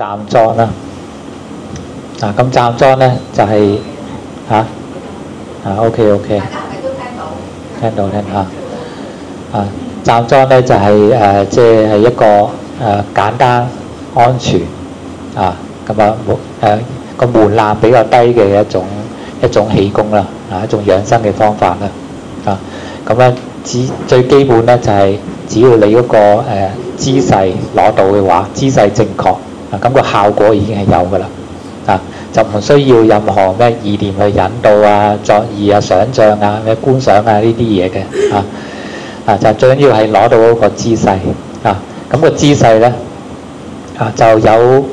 站樁啦。咁站樁咧就係OK， 聽到站樁咧就係即係一個簡單安全咁個門檻比較低嘅一種氣功啦，一種養生嘅方法啦。咁咧最基本咧就係只要你嗰個姿勢攞到嘅話，姿勢正確咁個效果已經係有㗎啦。就唔需要任何咩意念去引導作意想像咩觀想呢啲嘢嘅就最緊要係攞到嗰個姿勢咁個姿勢咧就有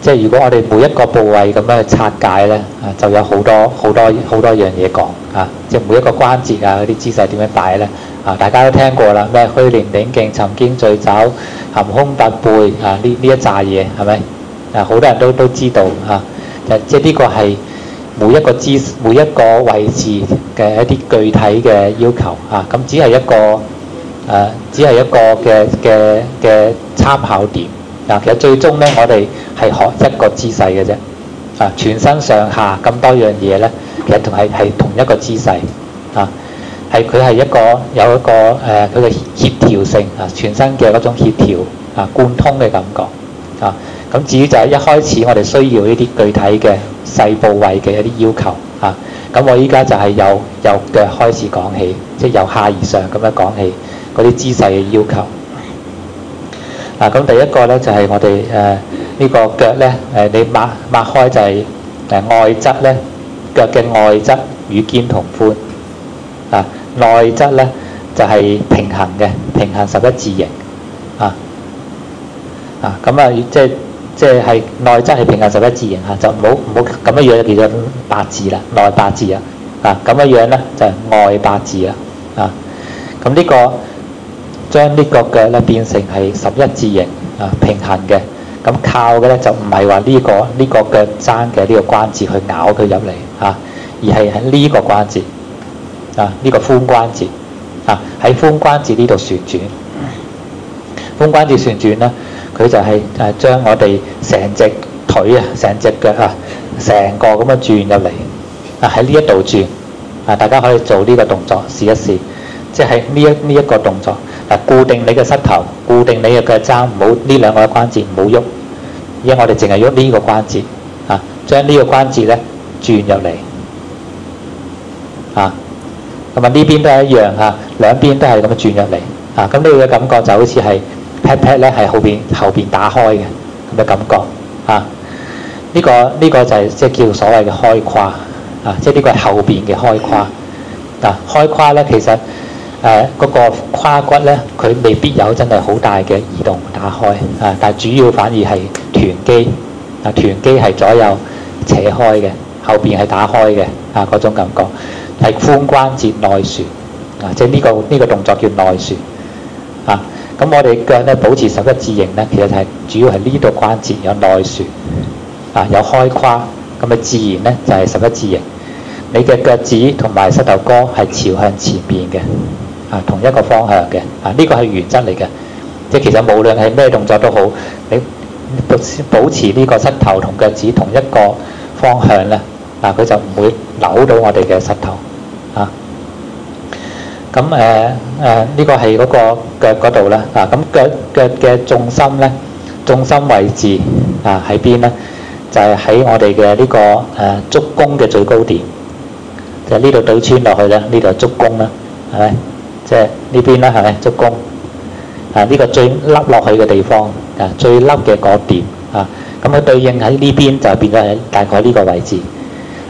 即係如果我哋每一個部位咁樣去拆解咧就有好多樣嘢講即係每一個關節嗰啲姿勢點樣擺咧大家都聽過啦，咩虛練頂勁、沉肩墜肘、含胸拔背呢一紮嘢係咪？好多人都知道即係呢個係每一個位置嘅一啲具體嘅要求咁只係一個嘅參考點其實最終咧，我哋係學一個姿勢嘅啫全身上下咁多樣嘢咧，其實係同一個姿勢係佢係有一個佢嘅協調性全身嘅嗰種協調貫通嘅感覺咁至於就係一開始我哋需要呢啲具體嘅細部位嘅一啲要求咁我依家就係由腳開始講起，即係由下而上咁樣講起嗰啲姿勢嘅要求咁第一個咧就係我哋呢個腳咧你擘開就係外側咧，腳嘅外側與肩同寬內側咧就係平衡嘅，平衡十一字形咁即係內側係平衡十一字形就唔好咁樣樣叫做八字啦，內八字咁樣樣咧就係外八字咁呢個將呢個腳咧變成係十一字形平衡嘅，咁靠嘅咧就唔係話呢個腳踭嘅呢個關節去咬佢入嚟而係喺呢個關節呢個髖關節喺髖關節呢度旋轉，髖關節旋轉咧佢就係將我哋成隻腿成隻腳成個咁樣轉入嚟喺呢一度轉大家可以做呢個動作試一試，即係呢一個動作固定你嘅膝頭，固定你嘅腳踭，唔好呢兩個關節唔好喐，因為我哋淨係喐呢個關節將呢個關節咧轉入嚟咁呢邊都係一樣兩邊都係咁樣轉入嚟咁呢個感覺就好似係 pat 咧係後邊打開嘅咁嘅感覺呢個就係即係叫所謂嘅開胯即係呢個係後邊嘅開胯開胯咧其實嗰個胯骨咧佢未必有真係好大嘅移動打開但係主要反而係臀肌臀肌係左右扯開嘅，後邊係打開嘅嗰種感覺係髖關節內旋即係呢個動作叫內旋咁我哋腳咧保持十一字形咧，其實係主要係呢度關節有內旋有開胯，咁咪自然咧就係十一字形。你嘅腳趾同埋膝頭哥係朝向前面嘅同一個方向嘅呢個係原則嚟嘅，即係其實無論係咩動作都好，你保持呢個膝頭同腳趾同一個方向咧佢就唔會扭到我哋嘅膝頭咁呢個係嗰個腳嗰度啦咁腳嘅重心咧，重心位置喺邊咧？就係喺我哋嘅呢個足弓嘅最高點，就係呢度對穿落去咧，呢度係足弓啦，係咪？即係呢邊啦，係咪足弓呢個最凹落去嘅地方最凹嘅嗰點咁佢對應喺呢邊就變咗喺大概呢個位置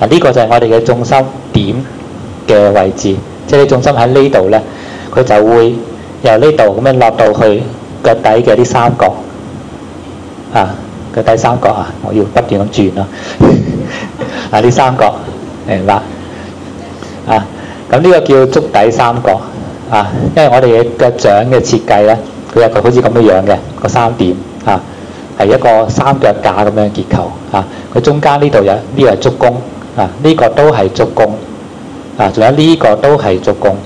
呢個就係我哋嘅重心點嘅位置。即係你重心喺呢度咧，佢就會由呢度咁樣落到去腳底嘅啲三角腳底三角我要不斷咁轉咯呢三角明白咁呢個叫足底三角因為我哋嘅腳掌嘅設計咧，佢有個好似咁樣嘅個三點係一個三腳架咁樣結構佢中間呢度有呢個係足弓呢個都係足弓仲有呢個都係足弓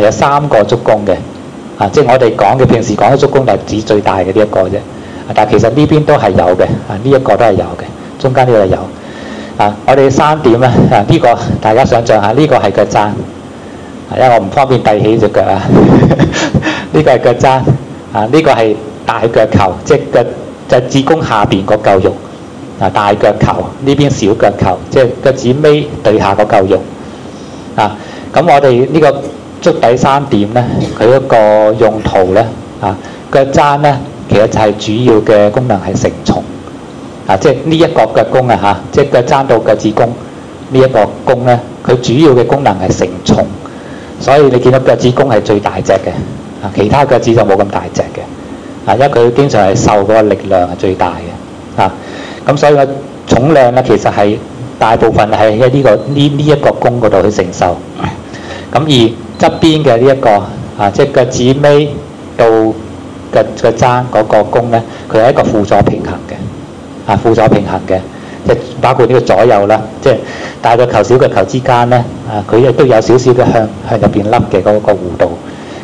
有三個足弓嘅即係我哋講嘅平時講嘅足弓就係指最大嘅呢一個啫但係其實呢邊都係有嘅，呢一個都係有嘅，中間呢個係有。我哋3點咧，呢個大家想象下，呢個係腳踭，因為我唔方便遞起隻腳啊。呢個係腳踭，呢個係大腳球，即係腳趾公下邊嗰嚿肉。大腳球呢邊小腳球，即係腳趾尾對下嗰嚿肉。咁我哋呢個足底3點咧，佢一個用途咧，腳踭咧，其實就係主要嘅功能係承重。即係呢一個腳弓即係腳踭到腳趾公呢一個弓咧，佢主要嘅功能係承重，所以你見到腳趾公係最大隻嘅，其他腳趾就冇咁大隻嘅，因為佢經常係受嗰個力量係最大嘅，咁所以個重量咧其實係大部分係喺呢一個弓嗰度去承受，咁而側邊嘅呢一個即係腳趾尾到腳踭嗰個弓咧，佢係一個輔助平衡嘅。輔助平衡嘅，即係包括呢個左右啦，即係大腳球小腳球之間咧，佢亦都有少少嘅向入邊凹嘅嗰個弧度。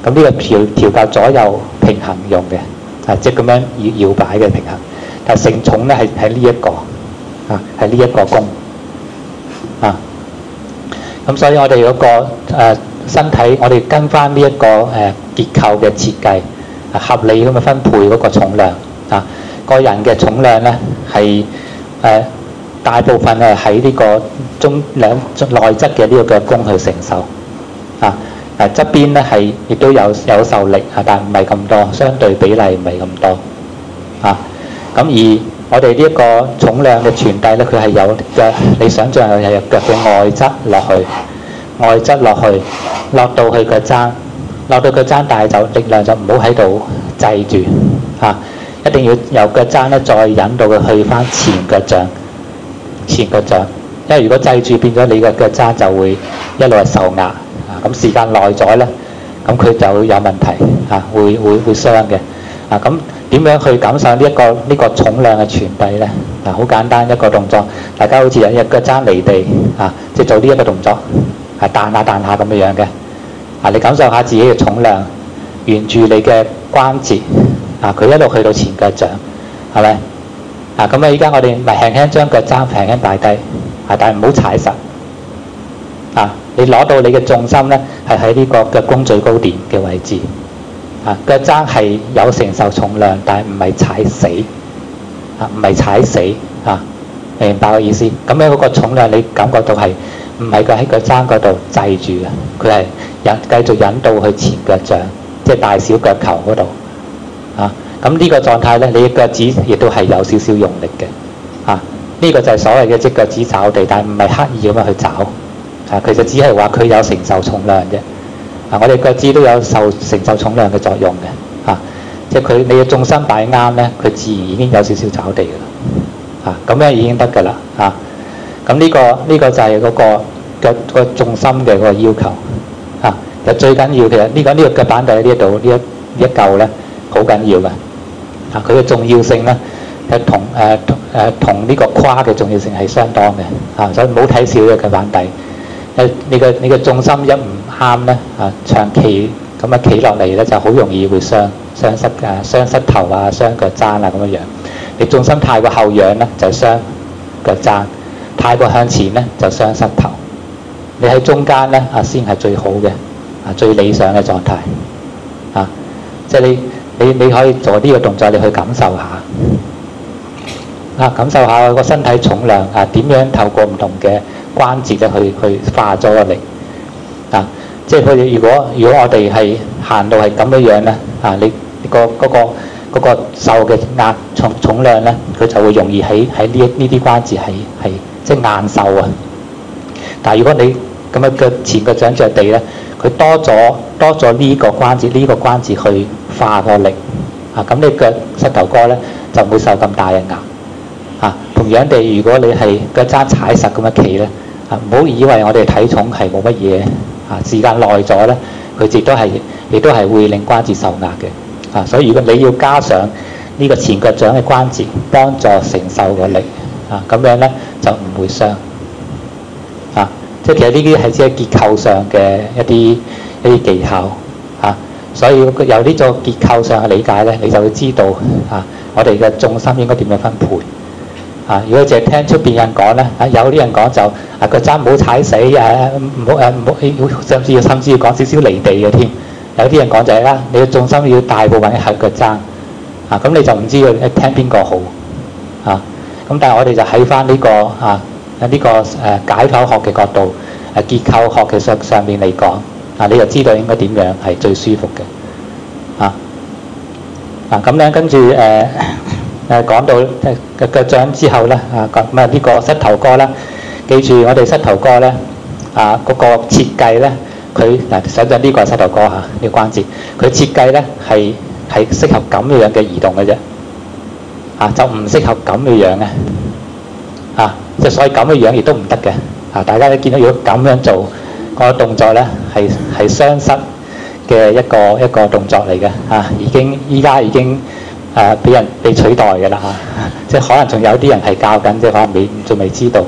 咁呢個調校左右平衡用嘅，即係咁樣搖擺嘅平衡。但係承重咧係呢一個，係呢一個弓。咁所以我哋嗰個身體，我哋跟翻呢一個結構嘅設計，合理咁去分配嗰個重量。個人嘅重量咧係大部分係喺呢個內側嘅呢個腳弓去承受，側邊咧係亦都有受力，但唔係咁多，相對比例唔係咁多，咁而我哋呢一個重量嘅傳遞咧，佢係有腳，你想象係有腳嘅外側落去，落到去腳踭，但係就力量就唔好喺度制住，一定要由腳踭咧再引導佢去翻前腳掌，因為如果制住變咗你嘅腳踭就會一路係受壓，咁時間耐咗咧，咁佢就會有問題，會傷嘅。咁點樣去感受呢個重量嘅傳遞咧？好簡單一個動作，大家好似有隻腳踭離地，即係做呢一個動作，彈下咁樣嘅。你感受下自己嘅重量，沿住你嘅關節。佢一路去到前腳掌，係咪？咁依家我哋咪輕輕將腳踭輕輕擺低，但係唔好踩實。你攞到你嘅重心咧，係喺呢個腳弓最高點嘅位置。腳踭係有承受重量，但係唔係踩死。明白個意思？咁樣嗰個重量你感覺到係唔係佢喺腳踭嗰度制住嘅？佢係繼續引導去前腳掌，即係大小腳球嗰度。咁呢個狀態咧，你嘅腳趾亦都係有少少用力嘅。呢個就係所謂嘅隻腳趾找地，但係唔係刻意咁樣去找。其實只係話佢有承受重量啫。我哋腳趾都有承受重量嘅作用嘅。即係你嘅重心擺啱咧，佢自然已經有少少找地㗎啦。咁樣已經得㗎啦。咁呢個就係嗰個重心嘅嗰個要求。就最緊要嘅呢個腳板底呢一度呢一嚿咧，好緊要嘅。佢嘅重要性咧，同呢個胯嘅重要性係相當嘅。所以唔好睇少呢個腳板底。你嘅重心一唔啱咧，長期咁樣企落嚟咧，就好容易會傷膝頭啊、傷腳踭啊咁樣。你重心太過後仰咧，就傷腳踭；太過向前咧，就傷膝頭。你喺中間咧，先係最好嘅，最理想嘅狀態。即係你可以做呢個動作，你去感受下，感受下個身體重量點樣透過唔同嘅關節咧去化咗個力。即係如果我哋係行到係咁樣咧，你嗰個受嘅壓重量咧，佢就會容易喺呢啲關節係即係硬受啊。但係如果你咁樣前腳掌着地咧，佢多咗呢個關節去化個力，咁你腳膝頭哥咧就唔會受咁大嘅壓。同樣地，如果你係腳踭踩實咁樣企咧，唔好以為我哋體重係冇乜嘢，時間耐咗咧，佢亦都係會令關節受壓嘅。所以如果你要加上呢個前腳掌嘅關節幫助承受個力，咁樣咧就唔會傷。即係其實呢啲係只係結構上嘅一啲技巧。所以由呢個結構上嘅理解咧，你就會知道我哋嘅重心應該點樣分配。如果淨係聽出邊人講咧，有啲人講就個踭唔好踩死，唔好甚至要講少少離地嘅添。有啲人講就係啦，你嘅重心要大部分喺個踭，咁你就唔知佢聽邊個好咁但係我哋就喺翻呢個呢個解剖學嘅角度，結構學嘅上面嚟講，你就知道應該點樣係最舒服嘅咁咧跟住講到腳掌之後咧咁呢個膝頭哥啦，記住我哋膝頭哥咧嗰個設計咧，佢想像呢個係膝頭哥呢個關節，佢設計咧係適合咁樣嘅移動嘅啫就唔適合咁嘅樣嘅即係所以咁嘅樣亦都唔得嘅大家都見到如果咁樣做個動作咧係雙膝嘅一個動作嚟嘅依家已經被取代嘅啦即係可能仲有啲人係教緊，即係可能仲未知道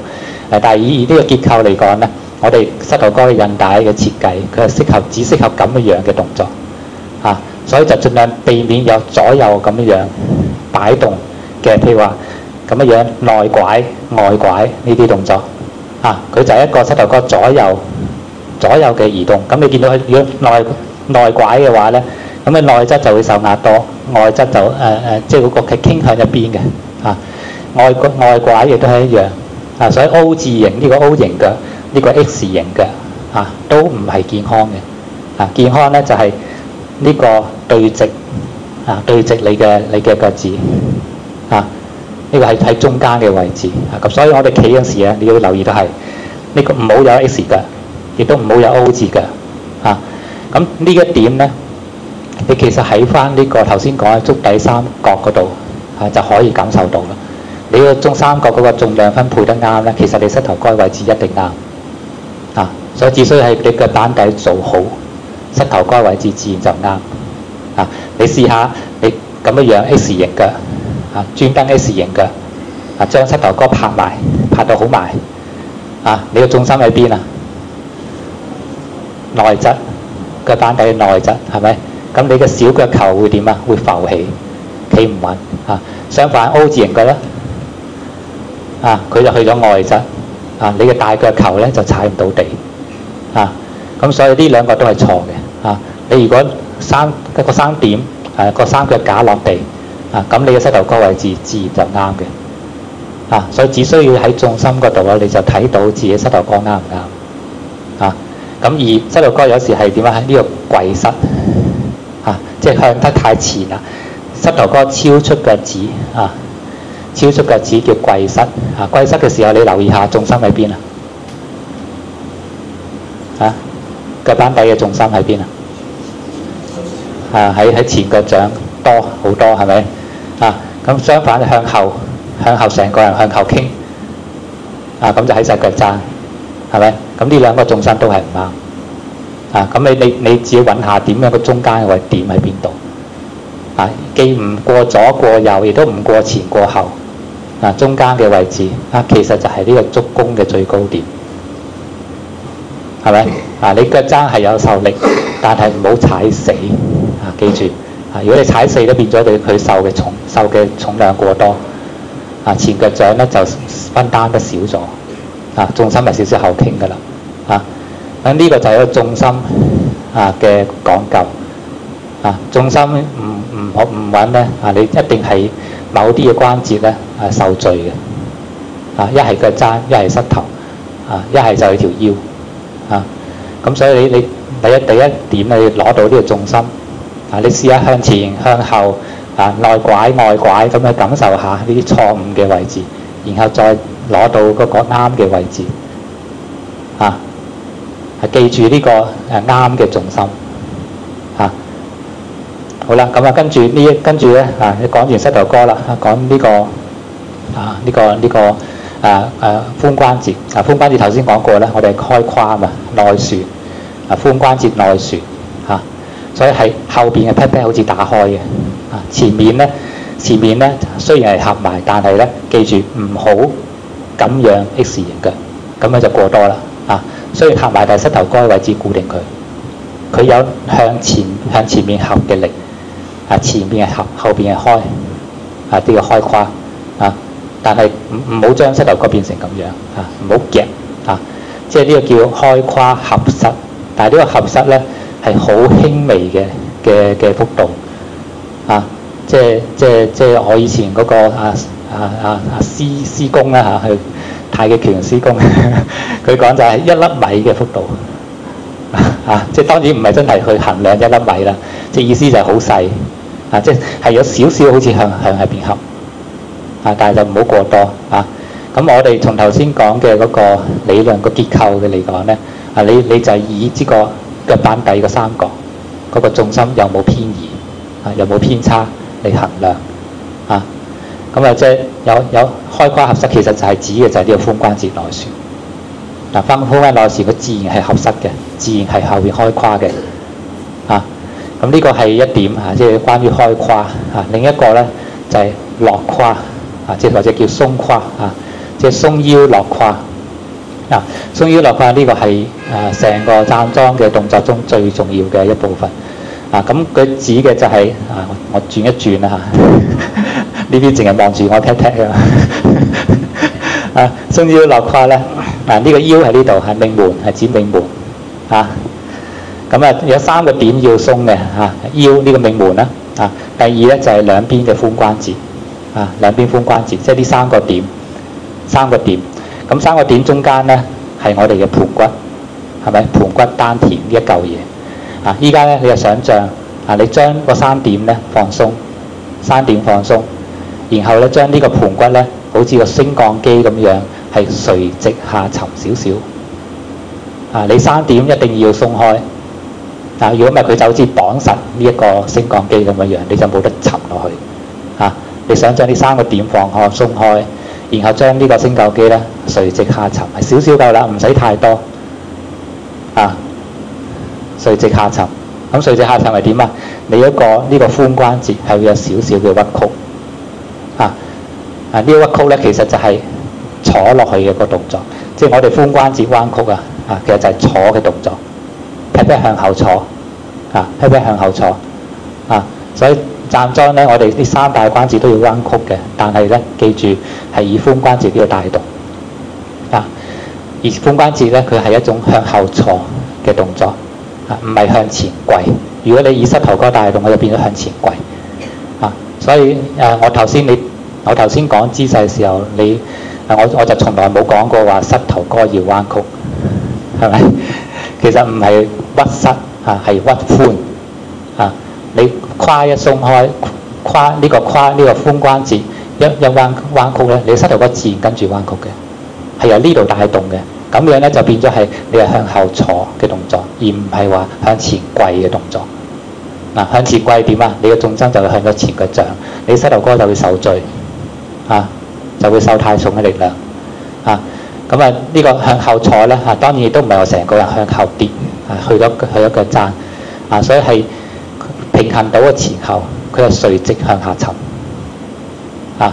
但係以呢個結構嚟講咧，我哋膝頭哥嘅韌帶嘅設計，佢係只適合咁嘅樣嘅動作所以就盡量避免有左右咁嘅樣擺動嘅，譬如話咁嘅樣內拐外拐呢啲動作佢就係一個膝頭哥左右嘅移動。咁你見到佢如果內拐嘅話咧，咁嘅內側就會受壓多，外側就即係嗰個係傾向一邊嘅外拐亦都係一樣所以 O 字形呢個 O 型腳呢個 X 型腳都唔係健康嘅健康咧就係呢個對直對直你嘅腳趾呢個係喺中間嘅位置咁所以我哋企嗰時咧，你要留意到係呢個唔好有 X 腳，亦都唔好有 O 字腳咁呢一點咧，你其實喺翻呢個頭先講嘅足底三角嗰度就可以感受到啦。你個中三角嗰個重量分配得啱咧，其實你膝頭哥位置一定啱所以只需要係你腳板底做好，膝頭哥位置自然就啱你試下你咁樣 X 型腳專登 S 型腳將膝頭哥拍到好埋你個重心喺邊內側，腳板底內側係咪？咁你嘅小腳球會點會浮起，企唔穩相反 O 字型腳咧佢就去咗外側你嘅大腳球咧就踩唔到地咁所以呢兩個都係錯嘅你如果個三點個三腳架落地咁你嘅膝頭哥位置自然就啱嘅所以只需要喺重心嗰度你就睇到自己膝頭哥啱唔啱咁而膝頭哥有時係點喺呢個跪膝即係向得太前啦，膝頭哥超出腳趾超出腳趾叫跪膝跪膝嘅時候你留意下重心喺邊腳板底嘅重心喺邊喺前腳掌多好多係咪咁相反向後成個人向後傾咁就喺晒腳踭係咪？咁呢兩個重心都係唔啱咁你自己揾下點樣個中間嘅位點喺邊度既唔過左過右，亦都唔過前過後中間嘅位置其實就係呢個足弓嘅最高點係咪你腳踭係有受力，但係唔好踩死記住如果你踩死都變咗對佢受嘅重量過多前腳掌咧就分擔得少咗重心係少少後傾㗎啦咁呢個就係一個重心嘅講究重心唔穩咧你一定係某啲嘅關節咧受罪嘅一係腳踭，一係膝頭一係就係條腰咁所以你第一點你攞到呢個重心你試下向前向後內拐外拐咁去感受下呢啲錯誤嘅位置，然後再攞到嗰個啱嘅位置記住呢個啱嘅重心好啦，咁跟住咧你講完膝頭哥啦，講呢個髖關節髖關節頭先講過啦，我哋係開胯嘛，內旋髖關節內旋所以係後邊嘅 pat pat 好似打開嘅前面咧雖然係合埋，但係咧記住唔好咁樣 X 型腳，咁樣就過多啦雖然合埋，但係膝頭哥嘅位置固定佢有向前面合嘅力前面係合，後邊係開都要開胯啊，但係唔好將膝頭哥變成咁樣啊，唔好夾啊，即係呢個叫開胯合膝，但係呢個合膝咧係好輕微嘅幅度啊，即係我以前嗰個師公啦嚇，去太極拳師公，佢講就係1粒米嘅幅度啊，即係當然唔係真係去衡量1粒米啦，即係意思就係好細啊，即係有少少好似向下邊合啊，但係就唔好過多啊。咁我哋從頭先講嘅嗰個理論個結構嘅嚟講咧，啊你就係以呢個腳板底個三角嗰個重心有冇偏移啊，有冇偏差嚟衡量啊。咁啊，即係有開胯合膝，其實就係指嘅就係呢個髖關節內旋。嗱，髖關節內旋佢自然係合膝嘅，自然係後邊開胯嘅啊。咁呢個係一點啊，即係關於開胯啊。另一個咧就係落胯啊，即係或者叫鬆胯啊，即係鬆腰落胯啊。鬆腰落胯呢個係成個站樁嘅動作中最重要嘅一部分啊。咁佢指嘅就係我轉一轉啦嚇。呢邊淨係望住我踢踢啊！鬆腰落胯咧，呢個腰喺呢度係命門，係指命門啊。咁啊有3個點要鬆嘅嚇，腰呢個命門啦啊。第二咧就係兩邊嘅髖關節啊，兩邊髖關節，即係呢3個點，3個點。咁3個點中間咧係我哋嘅盤骨，係咪？盤骨丹田呢一嚿嘢啊！依家咧你就想像啊，你將個3點咧放鬆，3點放鬆。然後咧，將呢個盤骨咧，好似個升降機咁樣，係垂直下沉少少。啊，你3點一定要鬆開。啊，如果唔係佢就好似綁實呢一個升降機咁樣，你就冇得沉落去。啊，你想將呢3個點放開鬆開，然後將呢個升降機咧垂直下沉，係少少夠啦，唔使太多。啊，垂直下沉。咁垂直下沉係點啊？你呢個髖關節係會有少少嘅屈曲。呢個屈曲咧，其實就係坐落去嘅個動作，即係我哋髖關節彎曲啊，其實就係坐嘅動作，劈劈向後坐啊，劈劈向後坐啊，所以站樁咧，我哋呢3大關節都要彎曲嘅，但係咧記住係以髖關節呢個帶動啊，而髖關節咧佢係一種向後坐嘅動作啊，唔係向前跪。如果你以膝頭哥帶動，我就變咗向前跪啊，所以我頭先講姿勢嘅時候，我就從來冇講過話膝頭哥要彎曲，係咪？其實唔係屈膝啊，係屈髖啊。你胯一鬆開，胯呢個髖關節一彎曲咧，你膝頭哥自然跟住彎曲嘅，係由呢度帶動嘅。咁樣咧就變咗係你係向後坐嘅動作，而唔係話向前跪嘅動作。嗱，向前跪點啊？你嘅重心就會向咗前腳掌，你膝頭哥就會受罪。啊，就會受太重嘅力量啊！咁呢個向後坐咧當然亦都唔係話成個人向後跌啊，去咗腳踭啊，所以係平衡到個前後，佢係垂直向下沉啊。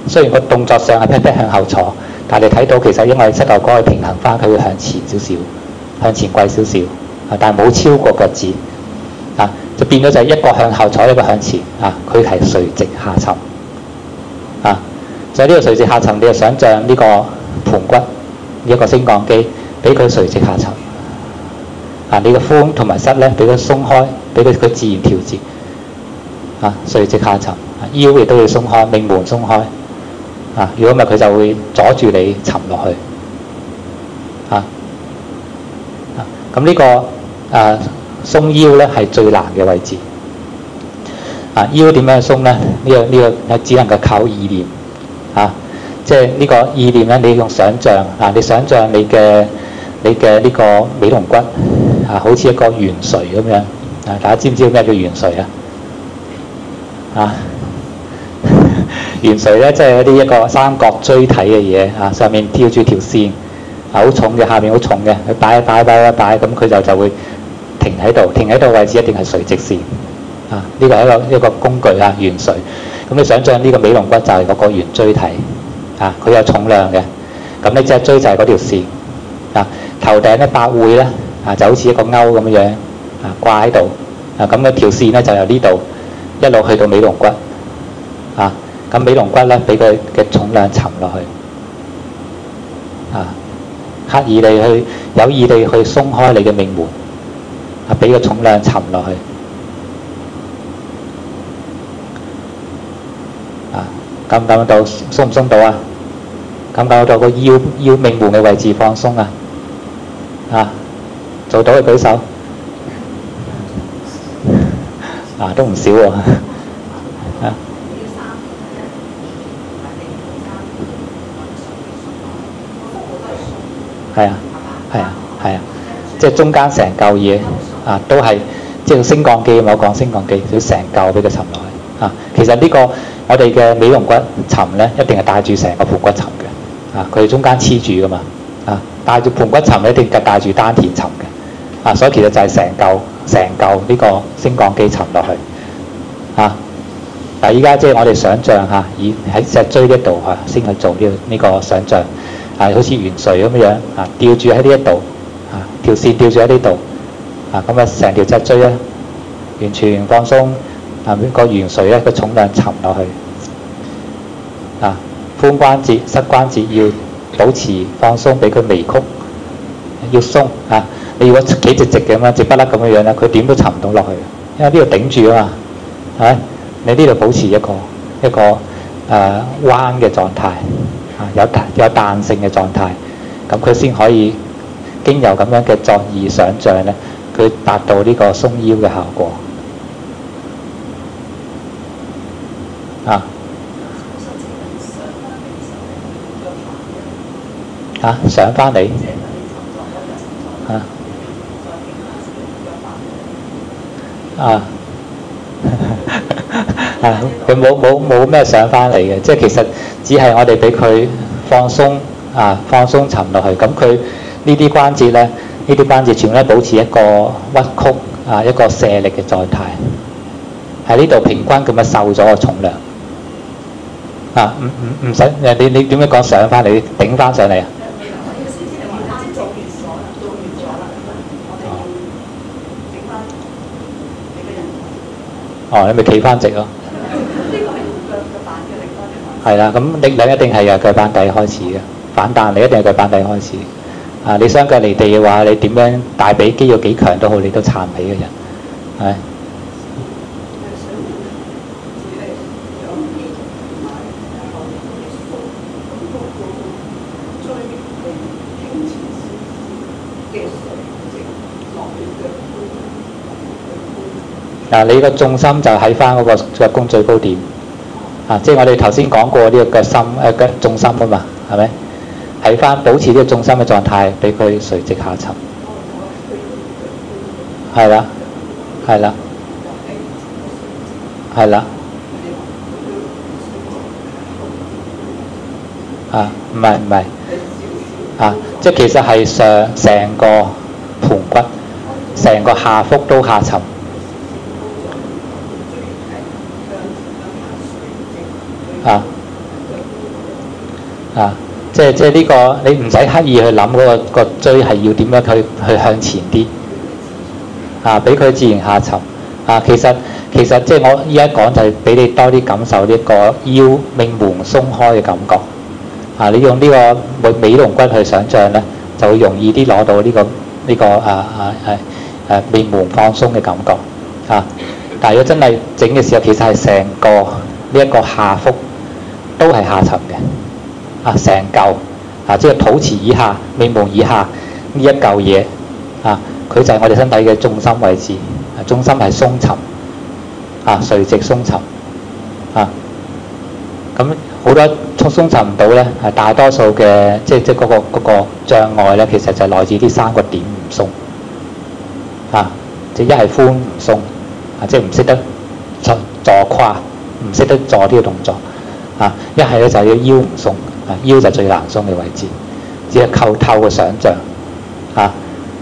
雖然個動作上係劈劈向後坐，但係你睇到其實因為膝頭哥去平衡翻，佢會向前少少，向前跪少少啊，但係冇超過腳趾啊，就變咗就係一個向後坐，一個向前啊，佢係垂直下沉啊。所以呢個垂直下沉，你就想像呢個盤骨一個升降機，俾佢垂直下沉啊！你個髖同埋膝咧，俾佢鬆開，俾佢自然調節啊！垂直下沉，腰亦都要鬆開，命門鬆開啊！如果唔係，佢就會阻住你沉落去啊！咁呢個鬆腰咧係最難嘅位置啊！腰點樣鬆咧？呢個只能夠靠意念。啊，即係呢個意念咧，你用想像啊，你想像你嘅呢個尾龍骨啊，好似一個圓錘咁樣啊！大家知唔知咩叫圓錘啊？圓錘咧，即係一個三角錐體嘅嘢啊，上面挑住條線啊，好重嘅，下面好重嘅，佢擺，咁佢就會停喺度，停喺度位置一定係垂直線啊！呢個係一個工具啊，圓錘。咁你想像呢個尾龍骨就係嗰個圓錐體啊，佢有重量嘅。咁呢隻錐就係嗰條線啊，頭頂咧百會咧啊，就好似一個勾咁樣啊，掛喺度啊。咁嗰條線咧就由呢度一路去到尾龍骨啊。咁尾龍骨咧俾佢嘅重量沉落去，刻意地去有意地去鬆開你嘅命門，俾個重量沉落去，感唔感到鬆唔鬆到啊？感唔感到個腰命門嘅位置放鬆啊？做到嘅舉手，都唔少喎。係啊，即係中間成嚿嘢都係即係升降機，我講升降機，要成嚿俾佢沉落去其實呢個我哋嘅尾龍骨沉咧，一定係帶住成個盤骨沉嘅佢中間黐住噶嘛帶住盤骨沉一定係帶住丹田沉嘅所以其實就係成嚿呢個升降機沉落去但係依家即係我哋想像以喺脊椎呢度先去做呢個想像。好似懸垂咁樣吊住喺呢一度條線吊住喺呢度咁成條脊椎咧完全放鬆個懸垂咧個重量沉落去髖關節、膝關節要保持放鬆，俾佢微曲要鬆你如果企直嘅咁樣直不甩咁樣咧，佢點都沉唔到落去，因為呢度頂住啊嘛你呢度保持一個彎嘅狀態。有彈性嘅狀態，咁佢先可以經由咁樣嘅作意想像咧，佢達到呢個鬆腰嘅效果上翻嚟佢冇咩上翻嚟嘅，即係其實只係我哋俾佢放鬆沉落去，咁佢呢啲關節咧，呢啲關節全部都保持一個屈曲一個卸力嘅狀態，喺呢度平均咁樣受咗個重量唔使你點樣講上翻嚟頂翻上嚟啊？你咪企翻直咯。係啦，咁力量一定係由腳板底開始嘅，反彈你一定係腳板底開始。你雙腳離地嘅話，你點樣大髀肌肉幾強都好，你都撐唔起嘅人，係。你個重心就喺翻嗰個腳弓最高點。即係我哋頭先講過呢個腳心腳重心啊嘛，係咪？喺翻保持呢個重心嘅狀態，俾佢垂直下沉。係啦，唔係即係其實係成個盤骨、成個下腹都下沉。即係呢個你唔使刻意去諗嗰個椎係要點樣去向前啲俾佢自然下沉其實即係我依家講就係俾你多啲感受呢個腰命門鬆開嘅感覺你用呢個尾龍骨去想像咧，就會容易啲攞到呢個命門放鬆嘅感覺但係如果真係整嘅時候，其實係成個呢一個下腹都係下沉嘅成嚿即係肚臍以下、命門以下呢一嚿嘢佢就係我哋身體嘅重心位置，重心係鬆沉垂直鬆沉咁好多鬆沉唔到咧，大多數嘅即係嗰個障礙咧，其實就係來自啲3個點唔鬆即係一係髖唔鬆即係唔識得坐胯，唔識得做呢個動作一係咧就係要腰唔鬆腰就最難鬆嘅位置，只係透過想像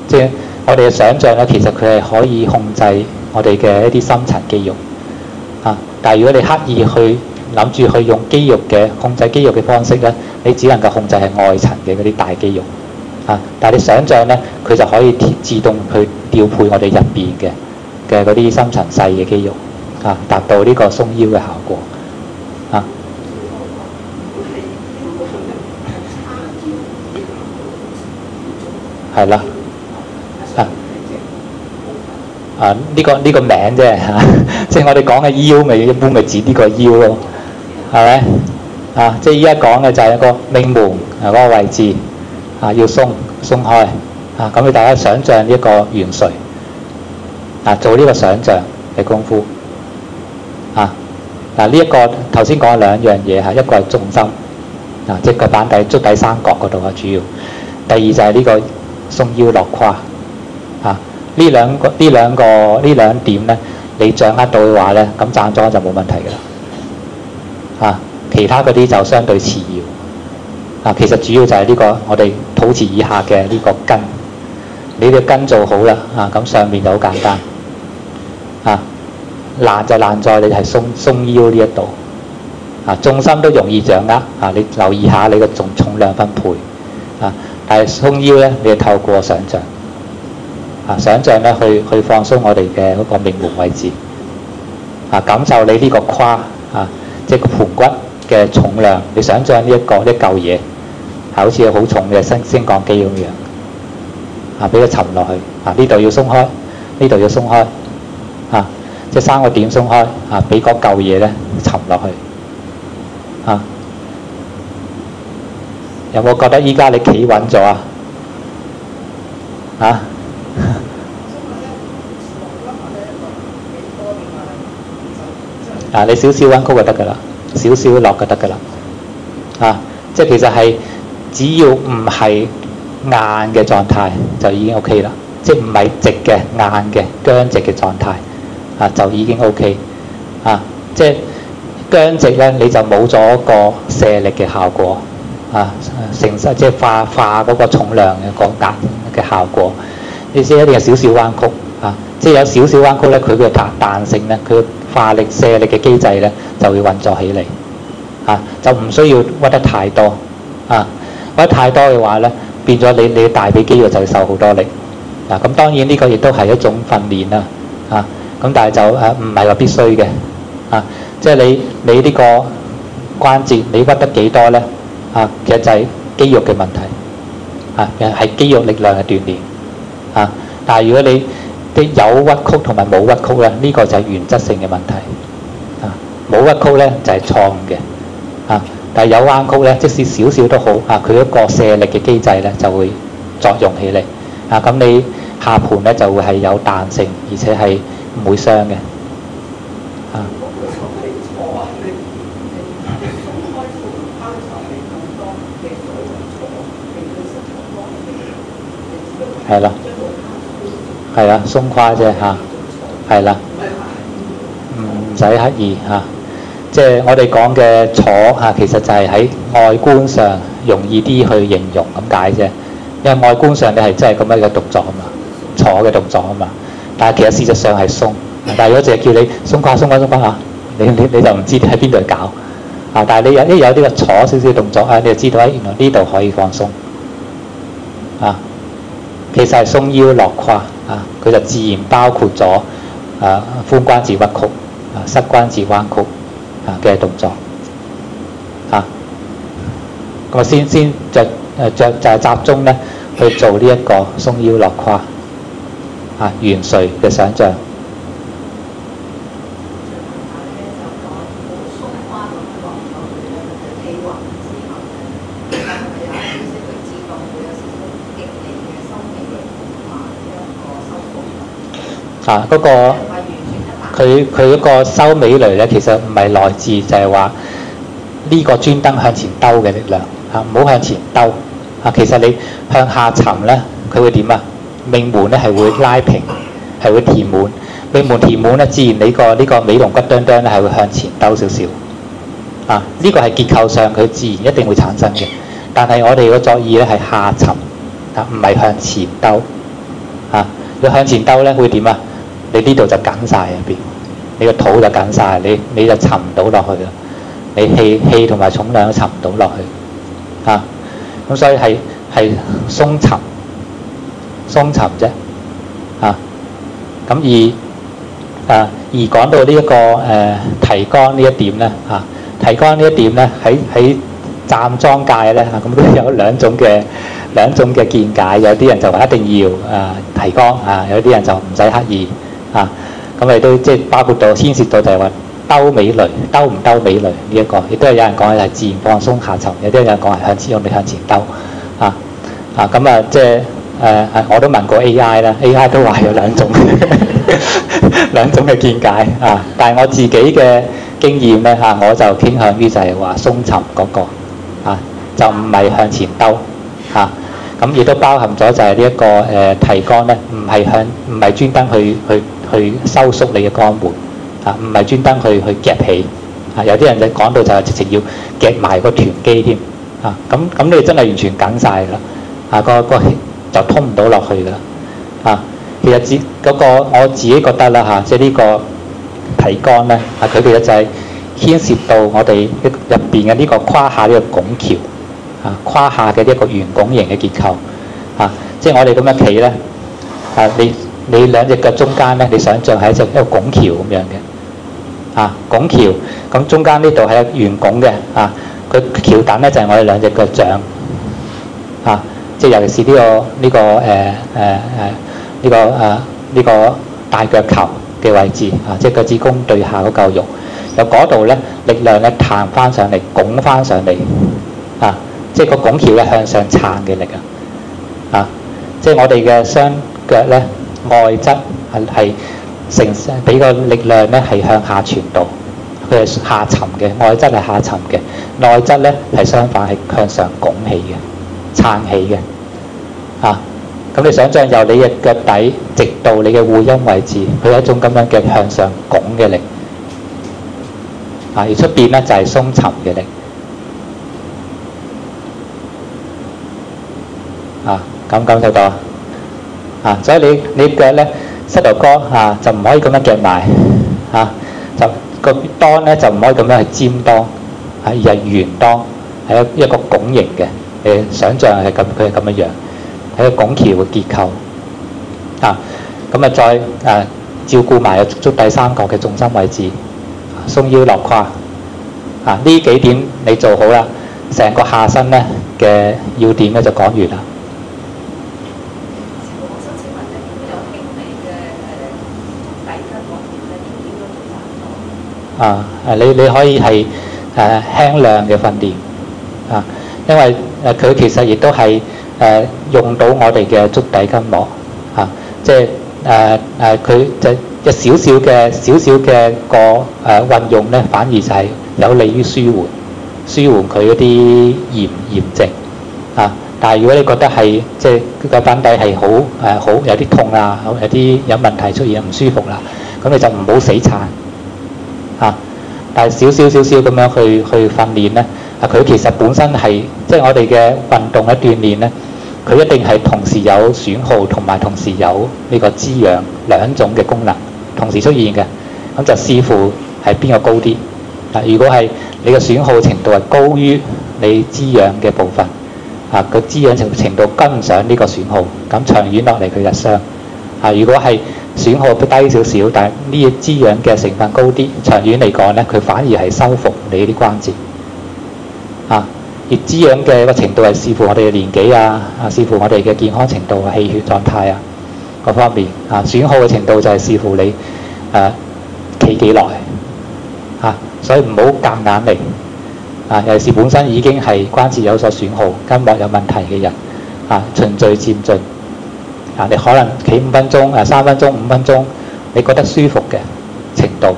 即係我哋嘅想像咧，其實佢係可以控制我哋嘅一啲深層肌肉但係如果你刻意去諗住去用肌肉嘅控制肌肉嘅方式咧，你只能夠控制係外層嘅嗰啲大肌肉但係你想像咧，佢就可以自動去調配我哋入邊嘅嗰啲深層細嘅肌肉達到呢個鬆腰嘅效果係啦。呢個名啫嚇，即係我哋講嘅腰咪一般咪指呢個腰咯，係咪？即係依家講嘅就係一個命門嗰個位置要鬆開咁你大家想像呢一個元帥做呢個想像嘅功夫呢一個頭先講兩樣嘢一個係重心即係個板底足底三角嗰度主要，第二就係呢個鬆腰落胯呢兩點咧，你掌握到嘅話咧，咁站樁就冇問題㗎啦。其他嗰啲就相對次要。其實主要就係呢個我哋肚臍以下嘅呢個根，你嘅根做好啦咁上面就好簡單。難就難在你係鬆腰呢一度重心都容易掌握你留意下你個重量分配但係鬆腰咧，你係透過想像。想像咧去放鬆我哋嘅嗰個命門位置感受你呢個胯即係盤骨嘅重量，你想像呢一嚿嘢好似好重嘅升降機咁樣俾佢沉落去呢度要鬆開，呢度要鬆開即係3個點鬆開俾嗰嚿嘢咧沉落去有冇覺得依家你企穩咗你少少彎曲就得㗎啦，少少落就得㗎啦即係其實係只要唔係硬嘅狀態就已經 OK 啦，即係唔係直嘅硬嘅僵直嘅狀態就已經 OK 即係僵直咧你就冇咗個卸力嘅效果承受即係化嗰個重量嘅個壓嘅效果，你先一定係少少彎曲即係有少少彎曲咧，佢嘅彈性咧，佢化力卸力嘅機制咧就會運作起嚟就唔需要屈得太多屈得太多嘅話咧，變咗你大髀肌肉就會受好多力咁當然呢個亦都係一種訓練啦咁但係就唔係話必須嘅即係你呢個關節你屈得幾多咧其實就係肌肉嘅問題係肌肉力量嘅鍛鍊但係如果你有屈曲同埋冇屈曲咧，呢個就係原則性嘅問題冇屈曲咧就係錯誤嘅但係有彎曲咧，即使少少都好佢一個卸力嘅機制咧就會作用起嚟咁你下盤咧就會係有彈性，而且係唔會傷嘅係啦。係啦，鬆胯啫係啦，唔使刻意即係我哋講嘅坐其實就係喺外觀上容易啲去形容咁解啫，因為外觀上你係真係咁樣嘅動作坐嘅動作但係其實事實上係鬆，但係如果淨係叫你鬆胯你就唔知喺邊度搞但係你有啲個坐少少動作你就知道原來呢度可以放鬆其實係鬆腰落胯佢就自然包括咗髖關節屈曲膝關節彎曲嘅動作咁先就係集中咧去做呢一個鬆腰落胯元帥嘅想像嗰個佢嗰個收尾雷咧，其實唔係來自就係話呢個專登向前兜嘅力量唔好向前兜其實你向下沉咧，佢會點命門咧係會拉平，係會填滿命門填滿咧，自然你呢個尾龍骨墩墩咧係會向前兜少少呢個係結構上佢自然一定會產生嘅，但係我哋個作意咧係下沉唔係向前兜要向前兜咧會點你呢度就緊晒入邊，你個肚就緊晒，你就沉唔到落去啦。你氣同埋重量都沉唔到落去咁所以係鬆沉啫咁而講到呢一個提肛呢一點咧提肛呢一點咧喺站樁界咧咁都有兩種嘅見解，有啲人就話一定要提綱有啲人就唔使刻意咁你都即係包括到牽涉到就係話兜尾雷兜唔兜尾雷呢一個，亦都係有人講係自然放鬆下沉，有啲人講係用力向前兜咁即係我都問過 AI 啦 ，AI 都話有兩種兩種嘅見解但係我自己嘅經驗咧我就傾向於就係話鬆沉嗰個就唔係向前兜咁亦都包含咗就係呢一個提綱咧，唔係專登去收縮你嘅肛門唔係專登去夾起有啲人就講到就係直情要夾埋個臀肌添咁你真係完全緊晒啦個就通唔到落去噶啦其實嗰個我自己覺得啦即係呢個提綱咧佢其實就係牽涉到我哋入邊嘅呢個胯下呢個拱橋胯下嘅一個圓拱形嘅結構即係我哋咁樣企咧你兩隻腳中間咧，你想像係一個拱橋咁樣嘅拱橋咁中間呢度係圓拱嘅佢橋墩咧就係我哋兩隻腳掌即係尤其是呢個大腳球嘅位置即係腳趾公對下嗰嚿肉，由嗰度咧力量咧彈翻上嚟，拱翻上嚟即係個拱橋咧向上撐嘅力即係我哋嘅雙腳咧外側係俾個力量咧係向下傳導，佢係下沉嘅，外側係下沉嘅，內側咧係相反係向上拱起嘅，撐起嘅咁你想像由你嘅腳底直到你嘅會陰位置，佢有一種咁樣嘅向上拱嘅力而出邊咧就係鬆沉嘅力感受到所以你腳咧膝頭哥就唔可以咁樣夾埋就個襠咧就唔可以咁樣去尖襠而係圓襠，係一個拱形嘅想像係咁，佢係咁樣樣係一個拱橋嘅結構咁再照顧埋足底三角嘅重心位置，鬆腰落胯呢幾點你做好啦，成個下身咧嘅要點咧就講完啦。你可以係輕量嘅訓練因為佢其實亦都係用到我哋嘅足底筋膜即係佢就一少少嘅個運用咧，反而就係有利於舒緩佢嗰啲炎症但係如果你覺得係即係個板底係好有啲痛有問題出現唔舒服啦，咁你就唔好死撐但係少少咁樣去訓練咧佢其實本身係即係我哋嘅運動嘅鍛鍊咧，佢一定係同時有損耗同埋同時有呢個滋養兩種嘅功能同時出現嘅，咁就視乎係邊個高啲如果係你嘅損耗程度係高於你滋養嘅部分個滋養程度跟唔上呢個損耗，咁長遠落嚟佢就傷如果係損耗低少少，但係呢個滋養嘅成分高啲，長遠嚟講咧，佢反而係修復你啲關節而滋養嘅個程度係視乎我哋嘅年紀視乎我哋嘅健康程度氣血狀態各方面損耗嘅程度就係視乎你企幾耐所以唔好夾硬嚟尤其是本身已經係關節有所損耗、筋膜有問題嘅人循序漸進你可能企5分鐘3分鐘5分鐘，你覺得舒服嘅程度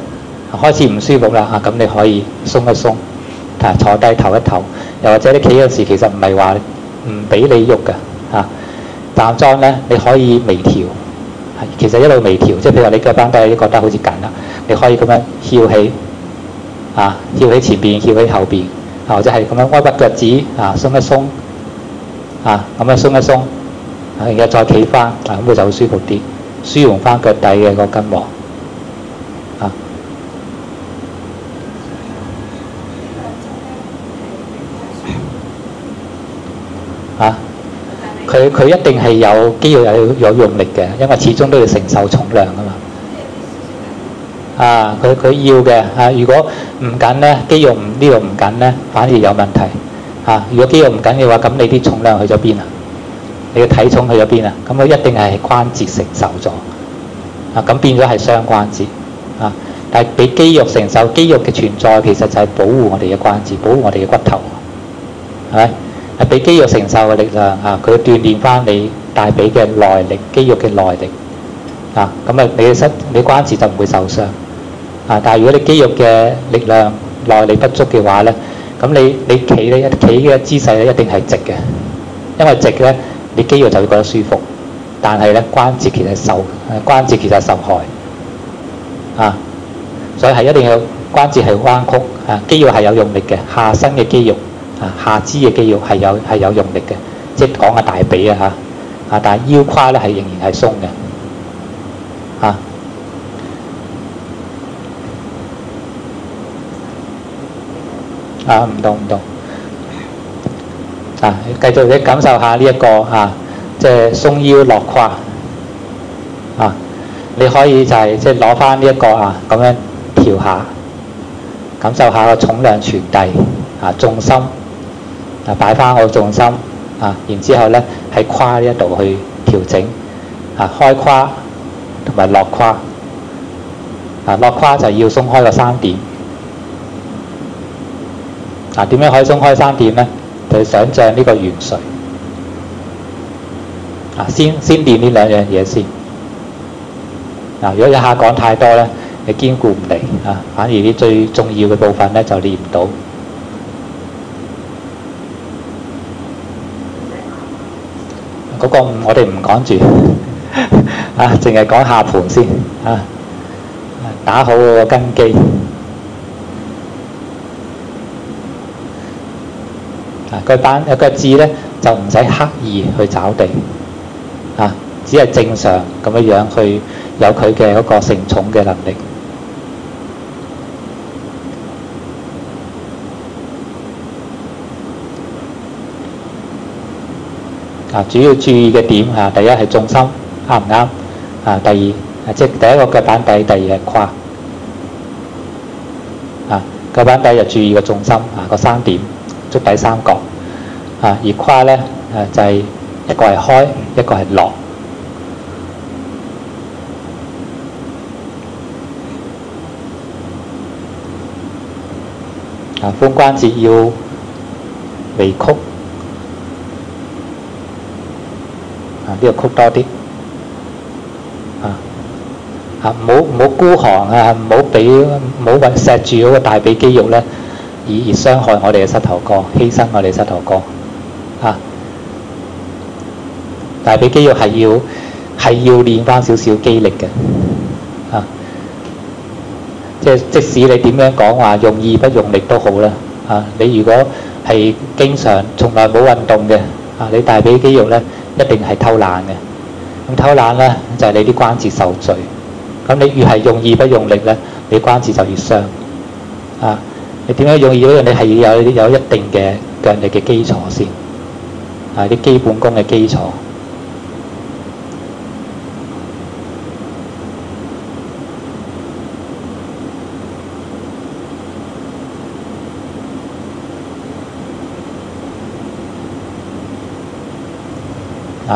開始唔舒服啦咁你可以鬆一鬆坐低唞一唞，又或者你企嗰時其實唔係話唔俾你喐嘅站樁咧，你可以微調其實一路微調，即係譬如話你腳板底你覺得好似緊啦，你可以咁樣翹起翹起前邊，翹起後邊或者係咁樣屈屈腳趾鬆一鬆咁樣鬆一鬆然後再企翻咁佢就會舒服啲，舒緩翻腳底嘅個筋膜佢一定係有肌肉有用力嘅，因為始終都要承受重量佢要嘅如果唔緊咧，肌肉呢度唔緊咧，反而有問題如果肌肉唔緊嘅話，咁你啲重量去咗邊啊？你嘅體重去咗邊啊？咁佢一定係關節承受咗咁變咗係雙關節但係俾肌肉承受，肌肉嘅存在其實就係保護我哋嘅關節，保護我哋嘅骨頭，係咪？係俾肌肉承受嘅力量佢鍛鍊翻你大髀嘅耐力，肌肉嘅耐力咁你關節就唔會受傷但係如果你肌肉嘅力量耐力不足嘅話咧，咁你企咧企嘅姿勢咧一定係直嘅，因為直咧你肌肉就會覺得舒服，但係咧關節其實受害所以係一定要關節係彎曲肌肉係有用力嘅，下身嘅肌肉下肢嘅肌肉係有用力嘅，即係講下大髀但係腰胯咧係仍然係鬆嘅唔動繼續你感受下呢一個即係鬆腰落胯你可以就係即係攞翻呢一個咁樣調下，感受下個重量傳遞重心擺翻個重心然之後咧喺胯呢一度去調整開胯同埋落胯落胯就要鬆開個3點點樣可以鬆開3點咧？就想像呢個圓錘先練呢兩樣嘢先如果一下講太多咧，你兼顧唔嚟反而啲最重要嘅部分咧就練唔到嗰個我哋唔講住淨係講下盤先打好個根基個字咧就唔使刻意去找地只係正常咁樣去有佢嘅嗰個承重嘅能力主要注意嘅點第一係重心啱唔啱第二即係第一個腳板底，第二係胯腳板底就注意個重心個3點足底三角而胯咧就係一個係開，一個係落髖關節要微曲呢度曲多啲唔好孤寒唔好錫住嗰個大髀肌肉咧而傷害我哋嘅膝頭哥，犧牲我哋膝頭哥大髀肌肉係要練翻少少肌力嘅即使你點樣講話用意不用力都好啦你如果係經常從來冇運動嘅你大髀肌肉咧一定係偷懶嘅，咁偷懶咧就係你啲關節受罪，咁你越係用意不用力咧，你關節就越傷你點樣用意不用力？你係要有一定嘅腳力嘅基礎先啲基本功嘅基礎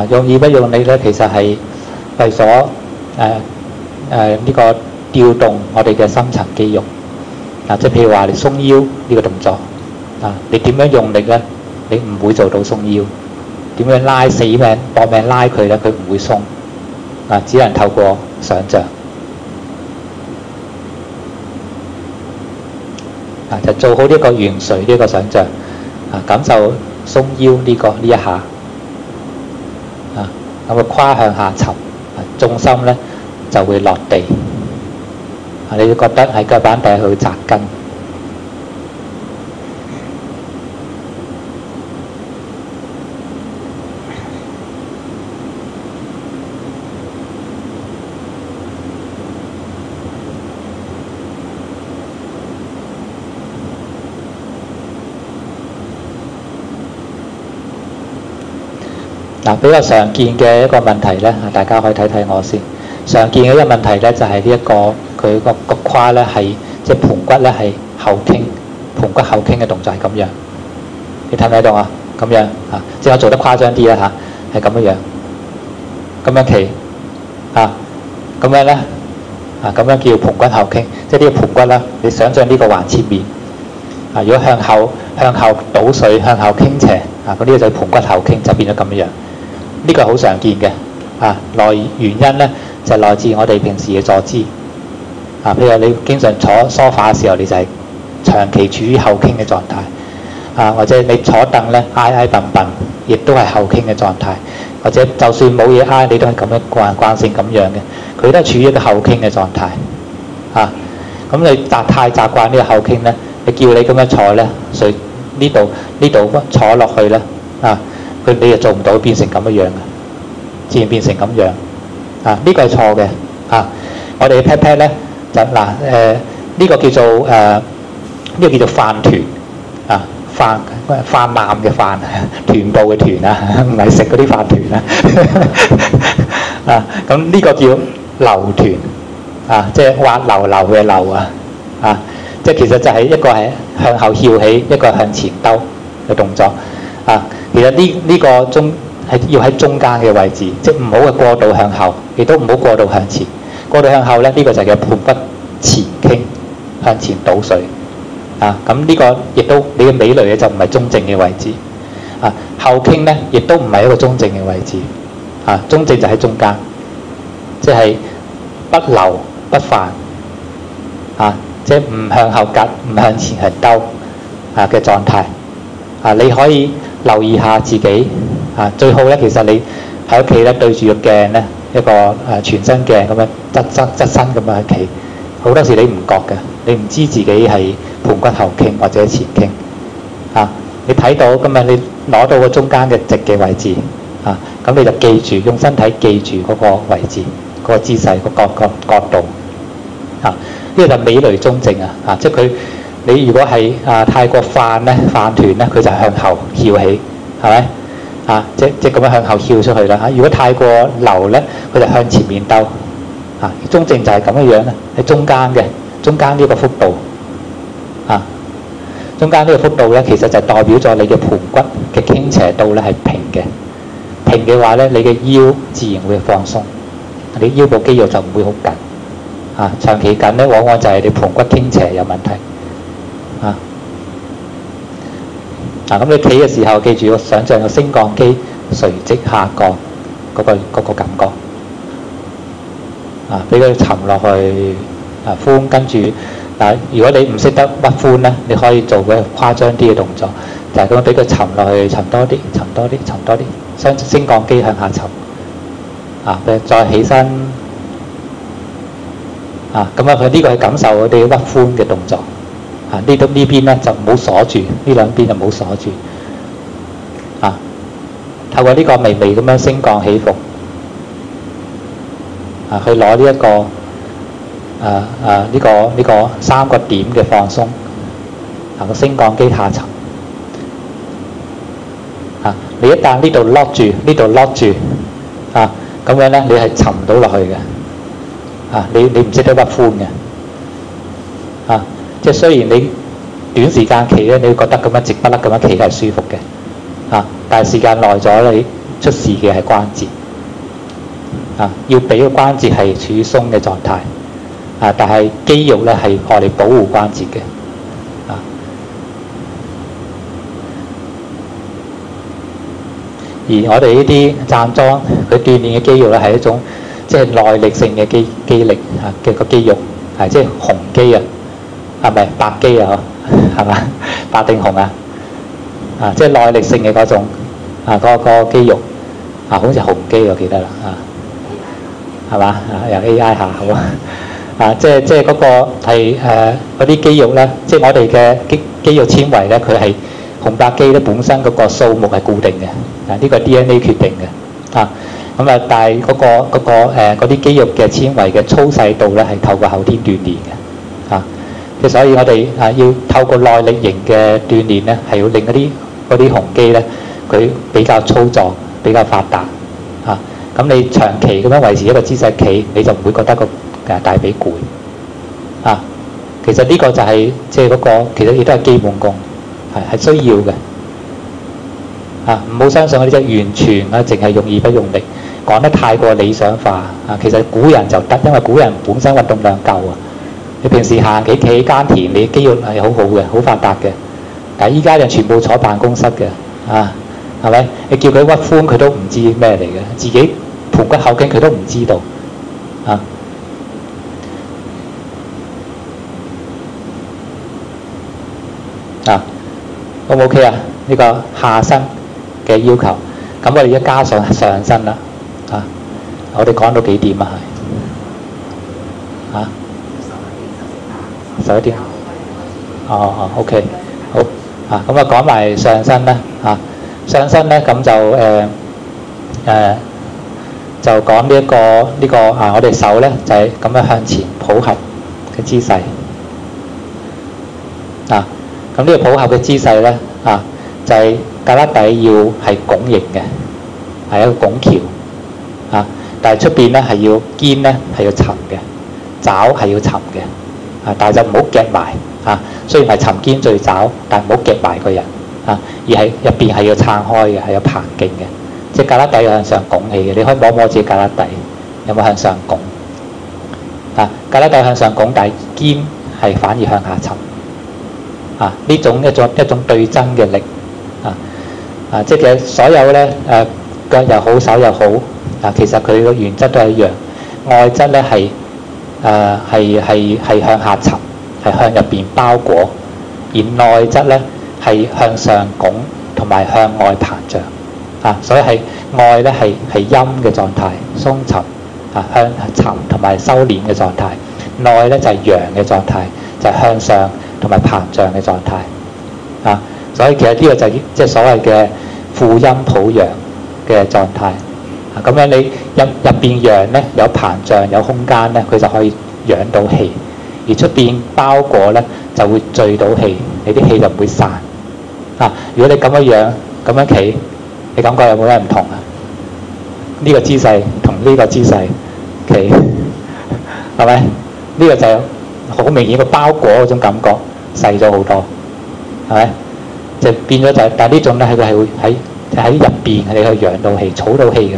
用意不用力咧，其實係為咗呢個調動我哋嘅深層肌肉即係譬如話你鬆腰呢個動作你點樣用力咧？你唔會做到鬆腰。點樣拉死命搏命拉佢咧？佢唔會鬆只能透過想像就做好呢個圓錘呢個想像感受鬆腰呢一下咁個胯向下沉重心咧就會落地你會覺得喺腳板底去扎根比較常見嘅一個問題咧，大家可以睇睇我先。常見嘅一個問題咧，就係呢一個佢個胯咧係即係盤骨咧係後傾，盤骨後傾嘅動作係咁樣。你睇唔睇到啊？咁樣啊，即係我做得誇張啲啦嚇，係咁樣樣，咁樣企啊，咁樣咧啊，咁樣叫盆骨後傾，即係呢個盆骨啦。你想象呢個橫切面啊，如果向後倒水、向後傾斜啊，嗰啲就係盆骨後傾，就變咗咁樣。呢個係好常見嘅啊，原因咧就係來自我哋平時嘅坐姿啊，譬如你經常坐梳化嘅時候，你就係長期處於後傾嘅狀態。啊，或者你坐凳咧挨笨笨，亦都係後傾嘅狀態。或者就算冇嘢挨，你都係咁樣慣性咁樣嘅，佢都係處於一個後傾嘅狀態。啊，咁你太習慣呢個後傾咧，你叫你咁樣坐咧，所以呢度坐落去咧，啊，你就做唔到，變成咁樣嘅，自然變成咁樣。啊，呢個係錯嘅。啊，我哋 pat pat 咧就嗱呢個叫做呢個叫做飯團啊。飯鰻嘅飯，團部嘅團啊，唔係食嗰啲飯團啊。啊，咁呢個叫流團啊，即係滑溜溜嘅溜啊。啊，即係其實就係一個係向後翹起，一個係向前兜嘅動作。啊，其實呢個係要喺中間嘅位置，即係唔好係過度向後，亦都唔好過度向前。過度向後咧，呢個就叫盆骨前傾，向前倒水。啊，咁呢個亦都你嘅尾閭咧就唔係中正嘅位置。啊，後傾咧亦都唔係一個中正嘅位置。啊，中正就喺中間，即係不流不泛。啊，即係唔向後趌，唔向前係兜啊嘅狀態。啊，你可以留意下自己。啊，最好咧，其實你喺屋企咧對住個鏡咧，一個全身鏡咁樣側身咁樣企。好多時你唔覺嘅，你唔知自己係盆骨後傾或者前傾。啊，你睇到咁啊，你攞到個中間嘅直嘅位置。啊，咁你就記住，用身體記住嗰個位置、嗰個姿勢、個角度。啊，呢個就尾閭中正啊！啊，即係佢你如果係太過飯團咧，佢就向後翹起，係咪？啊，即咁樣向後翹出去啦。如果太過流咧，佢就向前面兜。啊，中正就係咁嘅樣啦，喺中間呢個幅度。啊，中間呢個幅度咧，其實就代表咗你嘅盆骨嘅傾斜度咧係平嘅。平嘅話咧，你嘅腰自然會放鬆，你腰部肌肉就唔會好緊。啊，長期緊咧，往往就係你盆骨傾斜有問題。啊，嗱，咁你企嘅時候，記住要想像個升降機垂直下降嗰個感覺。啊，俾佢沉落去，寬，跟住如果你唔識得屈寬咧，你可以做個誇張啲嘅動作，就係咁樣俾佢沉落去，沉多啲，沉多啲，沉多啲，升降機向下沉。啊，再起身。啊，咁啊，佢呢個係感受我哋屈寬嘅動作。啊，呢邊咧就唔好鎖住，呢兩邊就唔好鎖住。啊，透過呢個微微咁樣升降起伏。啊，去攞呢一個呢個三個點嘅放鬆。啊，個升降機下沉。啊，你一旦呢度 lock 住，呢度 lock 住，啊，咁樣咧你係沉唔到落去嘅。啊，你唔識得屈寬嘅。啊，即係雖然你短時間企咧，你會覺得咁樣直不甩咁樣企係舒服嘅。啊，但係時間耐咗，你出事嘅係關節。啊，要俾個關節係處於鬆嘅狀態。啊，但係肌肉咧係用嚟保護關節嘅。啊，而我哋呢啲站樁，佢鍛鍊嘅肌肉咧係一種即係耐力性嘅肌力嘅個肌肉，係即係紅肌啊，係咪白肌啊？係嘛？白定紅啊？啊，即係耐力性嘅嗰種個肌肉啊，好似紅肌我記得啦係嘛？由 AI 下好啊！即係嗰個係嗰啲肌肉咧，即係我哋嘅肌肉纖維咧，佢係紅白肌咧本身嗰個數目係固定嘅。呢個係 DNA 決定嘅。啊，咁啊，但係嗰啲肌肉嘅纖維嘅粗細度咧係透過後天鍛鍊嘅。啊，即係所以我哋要透過耐力型嘅鍛鍊咧，係要令嗰啲紅肌咧佢比較粗壯、比較發達。啊，咁你長期咁樣維持一個姿勢企，你就唔會覺得個大髀攰。啊，其實呢個就係即係嗰個其實亦都係基本功，係需要嘅。唔好相信嗰啲即係完全淨係用意不用力，講得太過理想化其實古人就得，因為古人本身運動量夠你平時行企耕田，你肌肉係好好嘅，好發達嘅。但係依家人全部坐辦公室嘅係咪？你叫佢屈髖，佢都唔知咩嚟嘅，自己盤骨後傾佢都唔知道O 唔 OK 呢個下身嘅要求，咁我哋一加上身啦我哋講到幾點11點OK 好咁講埋上身啦上身咧咁就講呢個我哋手咧就係咁樣向前抱合嘅姿勢咁呢個抱合嘅姿勢咧就係胳肋底要係拱形嘅，係一個拱橋但係出邊咧係要肩咧係要沉嘅，爪係要沉嘅但係就唔好夾埋雖然係沉肩墜爪，但係唔好夾埋個人而係入邊係要撐開嘅，係有棚勁嘅，即係胳肋底要向上拱起嘅。你可以摸摸自己胳肋底有冇向上拱胳肋底向上拱，但係肩係反而向下沉呢種一種對爭嘅力即係其實所有咧腳又好手又好其實佢個原則都係一樣，外側咧係向下沉，係向入邊包裹，而內側咧係向上拱同埋向外膨脹所以係外咧係陰嘅狀態，鬆沉向沉同埋收斂嘅狀態，內咧就係陽嘅狀態，就係向上同埋膨脹嘅狀態所以其實呢個就即係所謂嘅負陰抱陽嘅狀態咁樣你入邊陽咧有膨脹有空間咧，佢就可以養到氣，而出邊包裹咧就會聚到氣，你啲氣就唔會散如果你咁樣企，你感覺有冇咩唔同呢個姿勢同呢個姿勢企係咪？呢個就好明顯個包裹嗰種感覺細咗好多，係咪？就變咗但係呢種咧係佢係會喺入邊你去養到氣、儲到氣嘅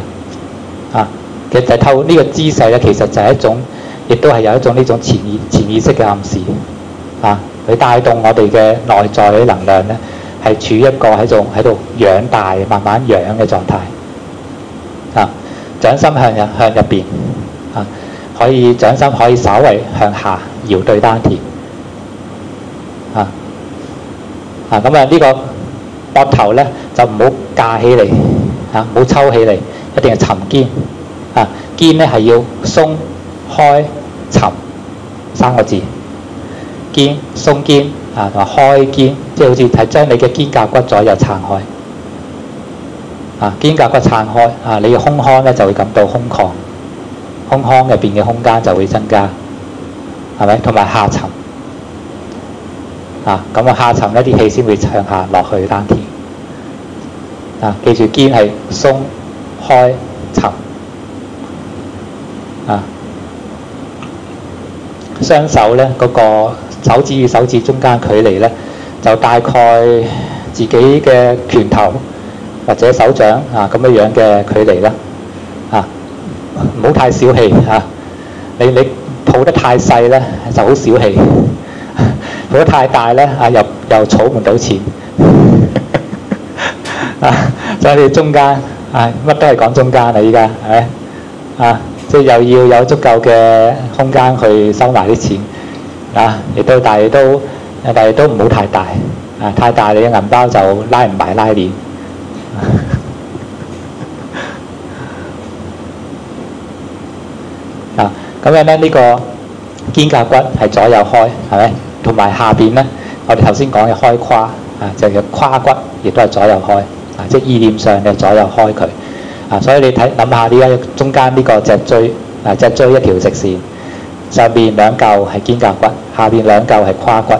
其實就透過呢個姿勢咧，其實就係一種，亦都係有一種呢種潛意識嘅暗示佢帶動我哋嘅內在嘅能量咧，係處於一個喺度養大、慢慢養嘅狀態掌心向入邊可以掌心可以稍為向下搖對丹田咁呢個膊頭咧就唔好架起嚟唔好抽起嚟，一定係沉肩肩咧係要鬆開沉三個字，鬆肩同埋開肩，即係好似係將你嘅肩胛骨左右撐開肩胛骨撐開你嘅胸腔咧就會感到空曠，胸腔入邊嘅空間就會增加，係咪？同埋下沉咁下沉呢啲氣先會向下落去丹田記住肩係鬆開沉雙手咧嗰個手指與手指中間距離咧就大概自己嘅拳頭或者手掌咁樣嘅距離啦唔好太小氣你抱得太細咧就好小氣抱得太大咧又儲唔到錢所以你中間乜都係講中間依家係咪即係又要有足夠嘅空間去收埋啲錢亦都但係都唔好太大太大你嘅銀包就拉唔埋拉鏈咁樣咧呢個肩胛骨係左右開係咪？同埋下邊咧我哋頭先講嘅開胯就叫胯骨，亦都係左右開即係意念上嘅左右開佢所以你諗下呢家中間呢個脊椎脊椎一條直線，上邊兩嚿係肩胛骨，下邊兩嚿係胯骨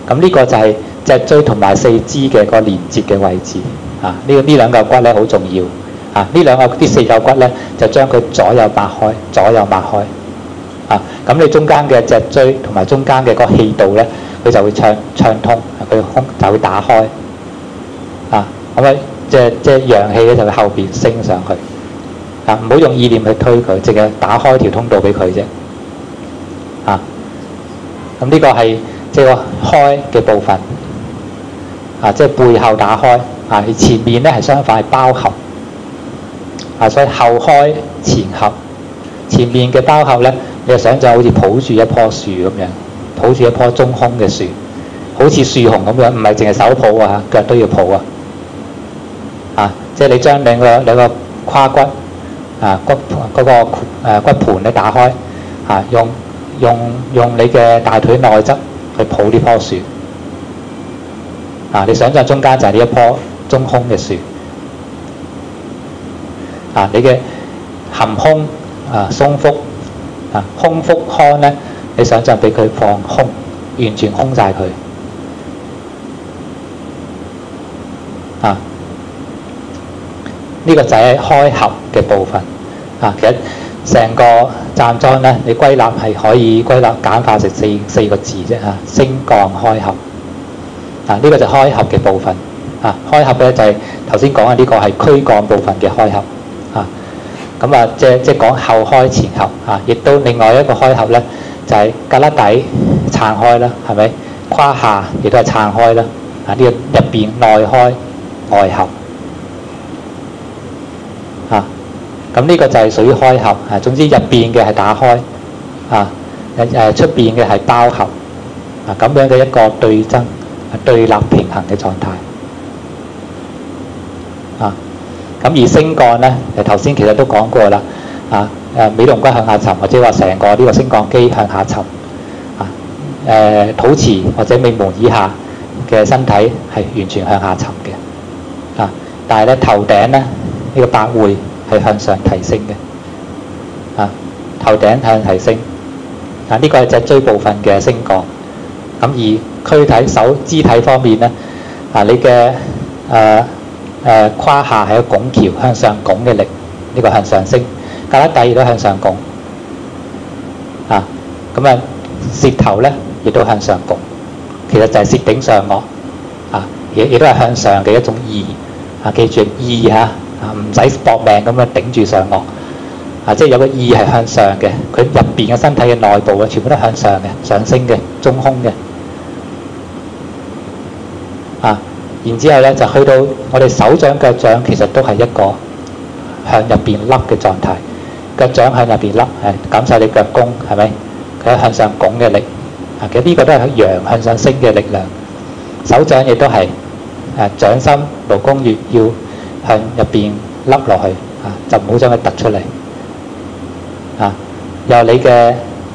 咁呢個就係脊椎同埋四肢嘅個連接嘅位置呢兩嚿骨咧好重要呢四嚿骨咧就將佢左右擘開咁你中間嘅脊椎同埋中間嘅個氣道咧佢就會暢通，佢胸就會打開咁啊，即係陽氣咧就喺後邊升上去。啊，唔好用意念去推佢，淨係打開條通道俾佢啫。啊，咁呢個係即係個開嘅部分。啊，即係背後打開。啊，前面咧係相反係包合。啊，所以後開前合。前面嘅包合咧，你就想像好似抱住一棵樹咁樣，抱住一棵中空嘅樹，好似樹熊咁樣，唔係淨係手抱啊，腳都要抱啊。啊，即係你將兩個胯骨啊骨嗰個骨盤咧打開，啊用你嘅大腿內側去抱呢棵樹。啊，你想像中間就係呢一棵中空嘅樹。啊，你嘅含胸啊鬆腹啊空腹腔咧，你想像俾佢放空，完全空晒佢。啊，呢個就係開合嘅部分。啊，其實成個站樁咧，你歸納係可以歸納簡化成四個字啫嚇，升降開合。啊，呢個就開合嘅部分。啊，開合咧就係頭先講嘅呢個係軀幹部分嘅開合。啊，咁啊即係講後開前合。啊，亦都另外一個開合咧就係胳肋底撐開啦，係咪？胯下亦都係撐開啦。啊，呢個入邊內開外合。啊，咁呢個就係屬於開合。啊，總之入邊嘅係打開。啊，出邊嘅係包合。啊，咁樣嘅一個對爭、對立平衡嘅狀態。啊，咁而升降咧，頭先其實都講過啦。啊，尾龍骨向下沉，或者話成個呢個升降機向下沉。啊，肚臍或者尾門以下嘅身體係完全向下沉嘅。啊，但係咧頭頂咧呢個百會係向上提升嘅。啊，頭頂向提升。啊，呢個係脊椎部分嘅升降。咁而軀體手肢體方面咧，啊你嘅胯下係個拱橋向上拱嘅力，呢個向上升，胳肋底亦都向上拱。啊，咁啊舌頭咧亦都向上拱，其實就係舌頂上顎。啊，亦都係向上嘅一種意。啊，記住意嚇，啊唔使搏命咁樣頂住上顎。啊，即係有個意係向上嘅，佢入邊嘅身體嘅內部啊，全部都向上嘅，上升嘅，中空嘅。啊，然之後咧就去到我哋手掌腳掌，其實都係一個向入邊凹嘅狀態。腳掌向入邊凹，感受你腳弓係咪？佢係向上拱嘅力。啊，其實呢個都係陽向上升嘅力量。手掌亦都係掌心勞宮穴要向入邊凹落去。啊，就唔好將佢突出嚟。啊，由你嘅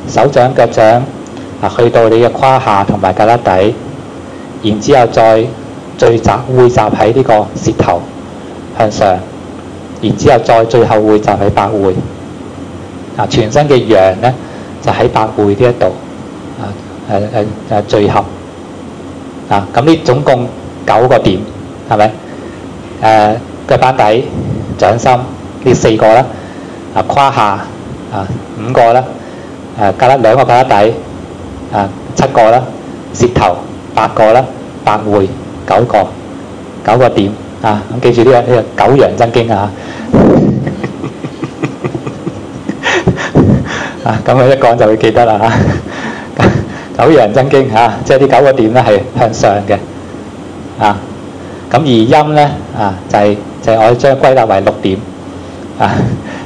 手掌腳掌啊去到你嘅胯下同埋胳肋底。然之後再匯集喺呢個舌頭向上，然之後再最後匯集喺百會。啊，全身嘅陽咧就喺百會呢一度聚合。啊，咁呢總共9個點，係咪？腳板底、掌心呢4個啦。啊，胯下啊5個啦。2個胳肋底7個啦。舌頭8個啦，百會9個點啊！咁記住呢個九陽真經啊！啊，咁佢一講就會記得啦嚇。九陽真經嚇，即係呢9個點咧係向上嘅啊。咁而陰咧啊，就係我將歸納為6點啊，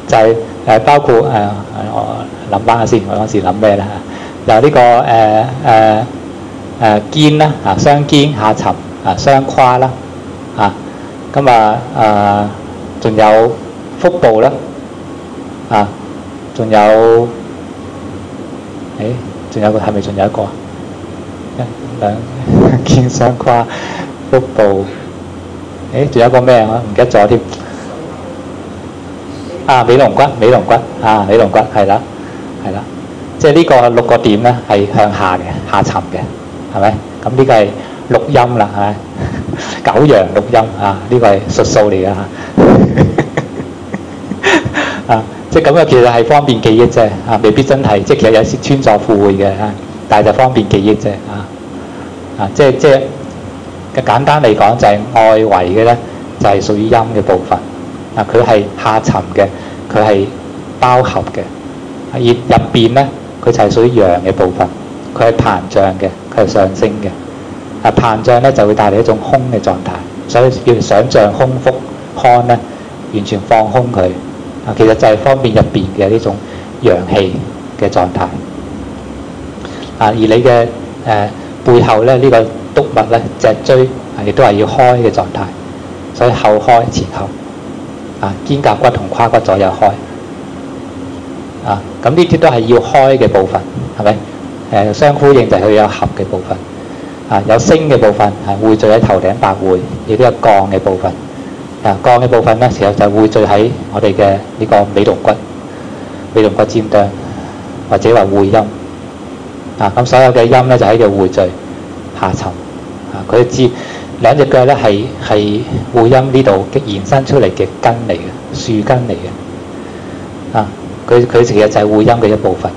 就係包括我諗翻下先，我嗰時諗咩咧？由呢個肩啦，啊雙肩下沉，啊雙胯啦，啊咁仲有腹部啦，啊仲有仲有個係咪仲有一個1、2肩雙胯腹部，仲有一個咩啊？唔記得咗添。啊尾龍骨啊尾龍骨係啦，即係呢個6個點咧係向下嘅下沉嘅。係咪？咁呢個係6陰啦，係咪？9陽6陰啊，呢個係術數嚟㗎嚇。啊，即係咁嘅，其實係方便記憶啫，啊，未必真係，即係其實有時穿鑿附會嘅，但係就方便記憶啫，即係簡單嚟講就係外圍嘅咧，就係屬於陰嘅部分。佢係下沉嘅，佢係包合嘅。而入邊咧，佢就係屬於陽嘅部分，佢係膨脹嘅，佢係上升嘅。膨脹咧就會帶嚟一種空嘅狀態，所以叫想像空腹康咧，完全放空佢。其實就係方便入邊嘅呢種陽氣嘅狀態。而你嘅背後咧呢個督脈咧脊椎亦都係要開嘅狀態，所以後開前後。肩胛骨同胯骨左右開。咁呢啲都係要開嘅部分，係咪？相呼應就係佢有合嘅部分。有升嘅部分係匯聚喺頭頂百會，亦都有降嘅部分。降嘅部分咧，其實就匯聚喺我哋嘅呢個尾龍骨、尾龍骨尖端，或者話會陰。咁所有嘅陰咧就喺度匯聚下沉。佢知兩隻腳咧係會陰呢度延伸出嚟嘅根嚟嘅，樹根嚟嘅。佢其實就係會陰嘅一部分。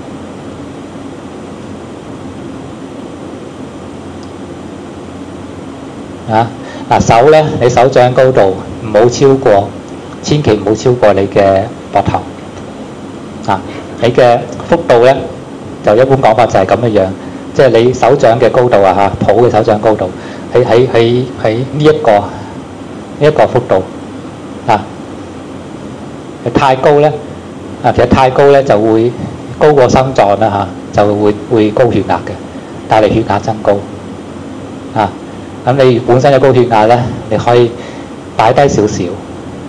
手咧，你手掌高度唔好超過，千祈唔好超過你嘅膊頭。你嘅幅度咧，就一般講法就係咁嘅樣，即係你手掌嘅高度抱嘅手掌高度，喺呢一個幅度。太高咧，其實太高咧就會高過心臟啦，就會高血壓嘅，帶嚟血壓增高。咁你本身有高血壓咧，你可以擺低少少，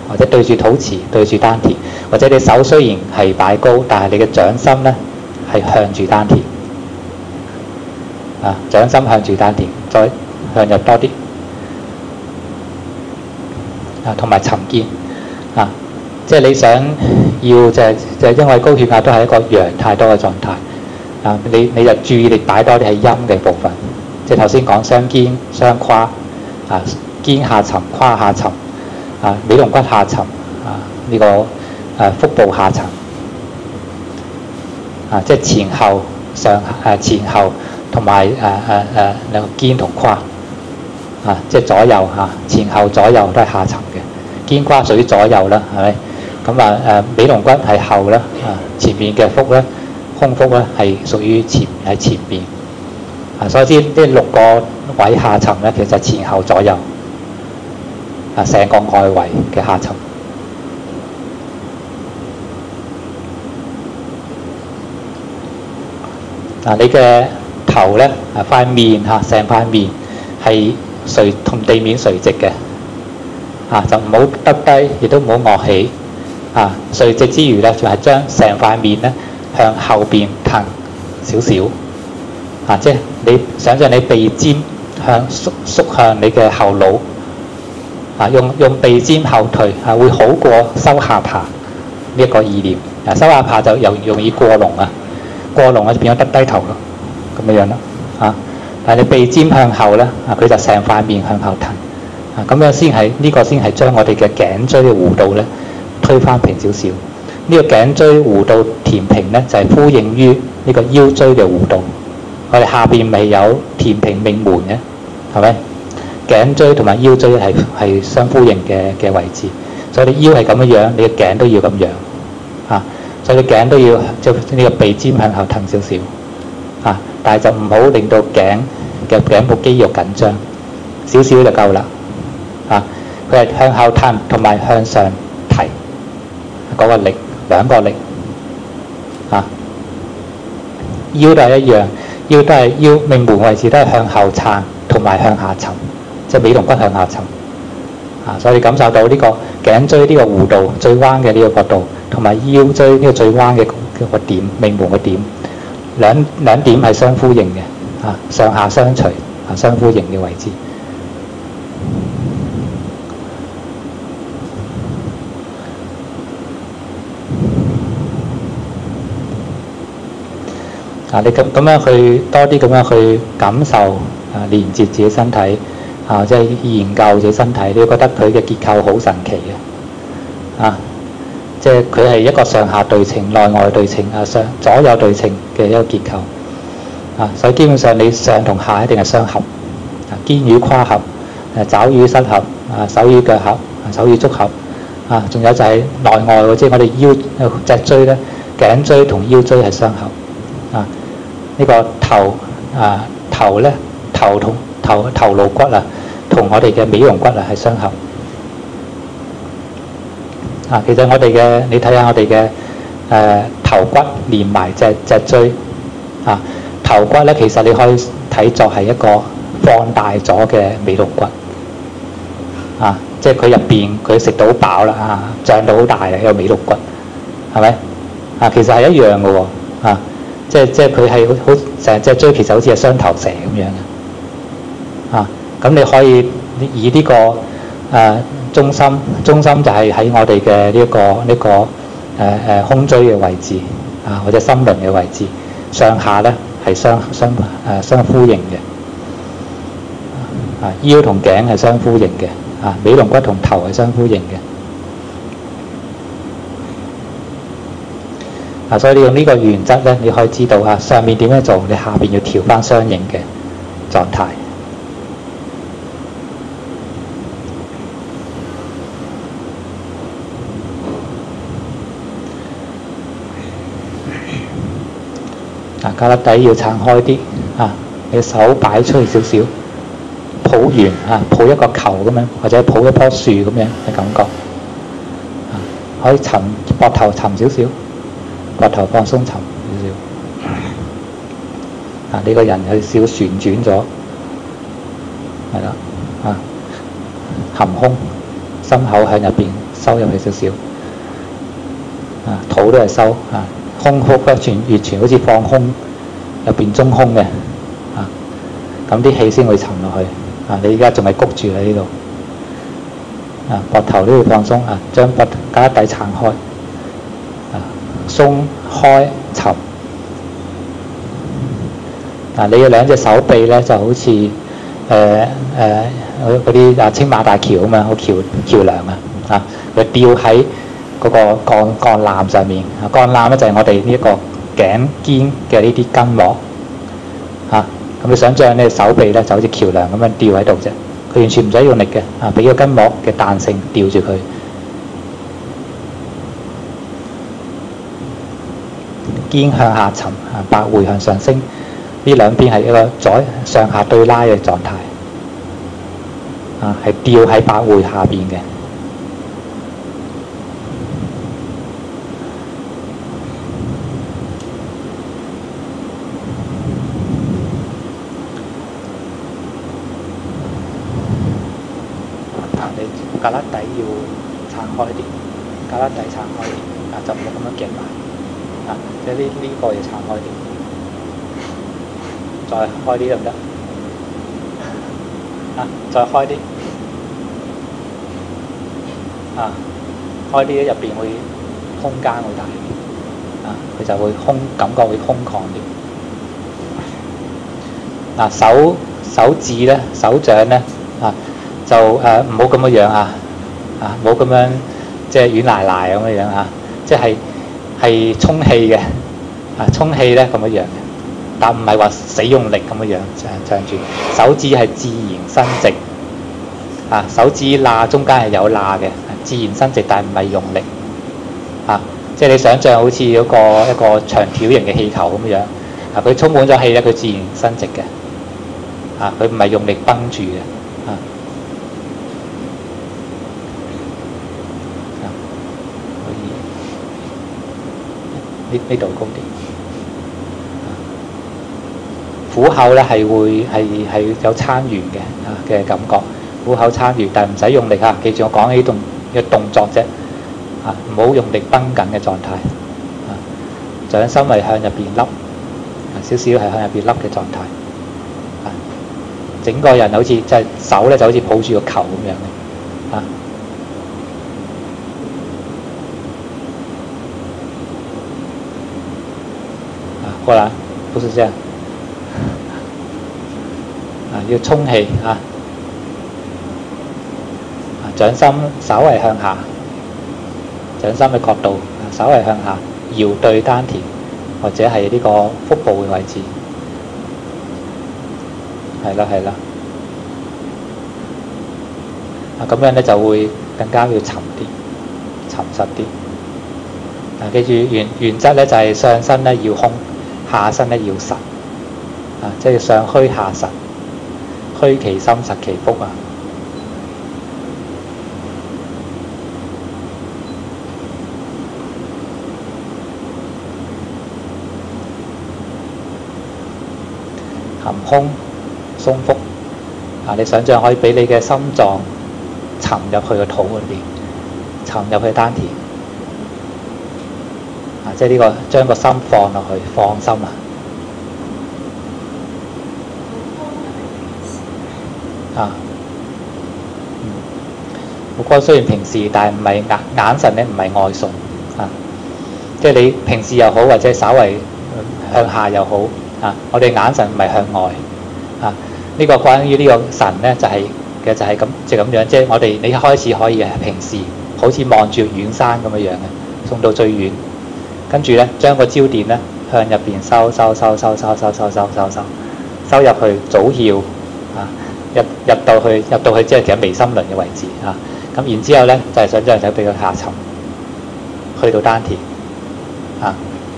或者對住肚臍、對住丹田，或者你手雖然係擺高，但係你嘅掌心咧係向住丹田。掌心向住丹田，再向入多啲。同埋沉肩。即係你想要就係因為高血壓都係一個陽太多嘅狀態。你就注意力擺多啲係陰嘅部分。即係頭先講雙肩、雙胯，肩下沉、胯下沉，尾龍骨下沉，呢個腹部下沉，即係前後前後同埋兩個肩同胯，即係左右前後左右都係下沉嘅，肩胯屬於左右啦，係咪？咁尾龍骨係後啦，前面嘅腹咧，胸腹咧係屬於前邊。所以呢6個位下沉咧，其實前後左右，成個外圍嘅下沉。你嘅頭咧，塊面成塊面係同地面垂直嘅，就唔好耷低，亦都唔好臥起。垂直之餘咧，就係將成塊面咧向後邊騰少少。即係你想象你鼻尖縮向你嘅後腦，用鼻尖後退會好過收下巴呢一個意念。收下巴就又容易過籠過籠就變咗耷低頭咯，咁樣咯。但係你鼻尖向後咧，佢就成塊面向後騰。咁樣先係呢個先係將我哋嘅頸椎嘅弧度咧推返平少少。呢個頸椎弧度填平咧，就係呼應於呢個腰椎嘅弧度。我哋下邊未有填平命門嘅，係咪？頸椎同埋腰椎係相呼應嘅位置，所以你腰係咁樣，你嘅頸都要咁樣。所以你頸都要即係呢個鼻尖向後騰少少。但係就唔好令到頸部肌肉緊張，少少就夠啦。佢係向後騰同埋向上提嗰個力，兩個力。腰都係一樣。腰命門位置都係向後撐同埋向下沉，即係尾龍骨向下沉。所以你感受到呢個頸椎呢個弧度最彎嘅呢個角度，同埋腰椎呢個最彎嘅個點，命門嘅點，兩點係相呼應嘅，上下相隨，相呼應嘅位置。你咁樣去多啲咁樣去感受連接自己身體，即係研究自己身體，你會覺得佢嘅結構好神奇嘅。即係佢係一個上下對稱、內外對稱、左右對稱嘅一個結構。所以基本上你上同下一定係相合，肩與胯合，肘與膝合，手與腳合，手與足合啊，仲有就係內外喎，即係我哋腰脊椎咧，頸椎同腰椎係相合啊。呢個頭咧，頭顱骨啊，同我哋嘅尾龍骨啊係相合啊。其實我哋嘅你睇下我哋嘅頭骨連埋脊椎啊，頭骨咧其實你可以睇作係一個放大咗嘅尾龍骨啊，即係佢入邊佢食到飽啦啊，脹到好大嘅一個尾龍骨，係咪啊？其實係一樣嘅喎啊，即係佢係好成隻椎其實好似係雙頭蛇咁樣嘅啊。咁你可以以呢個中心就係喺我哋嘅呢個胸椎嘅位置啊，或者心輪嘅位置，上下咧係相呼應嘅啊，腰同頸係相呼應嘅啊，尾龍骨同頭係相呼應嘅啊，所以你用呢個原則咧，你可以知道啊，上面點樣做，你下邊要調翻相應嘅狀態。啊，胳肋底要撐開啲啊，你手擺出去少少，抱圓啊，抱一個球咁樣，或者抱一棵樹咁樣嘅感覺啊，可以沉膊頭沉少少，膊頭放鬆沉少少啊，你個人有少旋轉咗，係啦啊，含胸，心口向入邊收入去少少啊，肚都係收啊。胸腹咧完全好似放空入邊中空嘅啊，咁啲氣先會沉落去啊！你而家仲係谷住喺呢度啊，膊頭都要放鬆啊，將胳肋底撐開啊，鬆開沉啊！你嘅兩隻手臂咧就好似嗰啲青馬大橋咁樣，好橋梁啊，佢吊喺嗰個鋼纜上面啊，鋼纜咧就係我哋呢一個頸肩嘅呢啲筋膜啊。咁你想象你手臂咧就好似橋梁咁樣吊喺度啫，佢完全唔使用力嘅啊，俾個筋膜嘅彈性吊住佢。肩向下沉啊，百會向上升，呢兩邊係一個上下對拉嘅狀態啊，係吊喺百會下邊嘅。胳肋底要撐開啲，胳肋底撐開啲啊，就唔好咁樣夾埋啊，即係呢個要撐開啲，再開啲得唔得啊？再開啲啊，開啲咧入邊會空間會大啲啊，佢就會感覺會空曠啲。嗱，手指咧、手掌咧啊。就唔好咁樣啊，唔好咁樣即係軟賴賴咁樣啊，即係充氣嘅啊，充氣咧咁樣嘅，但唔係話死用力咁樣撐住。手指係自然伸直啊，手指罅中間係有罅嘅，自然伸直，但係唔係用力啊，即係你想象好似一個長條形嘅氣球咁樣啊，佢充滿咗氣咧，佢自然伸直嘅啊，佢唔係用力繃住嘅啊。呢度高啲，虎口咧係有撐圓嘅感覺，虎口撐圓，但係唔使用力嚇。記住我講起嘅動作啫，啊，唔好用力繃緊嘅狀態，啊，掌心係向入邊凹，少少係向入邊凹嘅狀態，啊，整個人好似即係手咧就好似抱住個球咁樣嘅，啊。過來，不是這樣啊，要充氣啊，掌心稍為向下，掌心嘅角度稍為向下，搖對丹田或者係呢個腹部嘅位置，係啦，啊咁樣咧就會更加要沉啲、沉實啲。記住原則咧就係上身咧要空，下身咧要實。即係上虛下實，虛其心實其腹啊！含胸鬆腹你想象可以俾你嘅心臟沉入去個肚裏邊，沉入去丹田即係呢個將個心放落去，放心目光雖然平視，但係唔係眼神咧，唔係外送即係你平視又好，或者稍為向下又好我哋眼神唔係向外呢個關於呢個神咧就係咁即係咁樣，即係我哋你一開始可以平視，好似望住遠山咁樣嘅，送到最遠，跟住咧將個焦點咧向入邊收入去祖竅入到去即係其實眉心輪嘅位置咁然之後咧就係想將佢俾佢下沉，去到丹田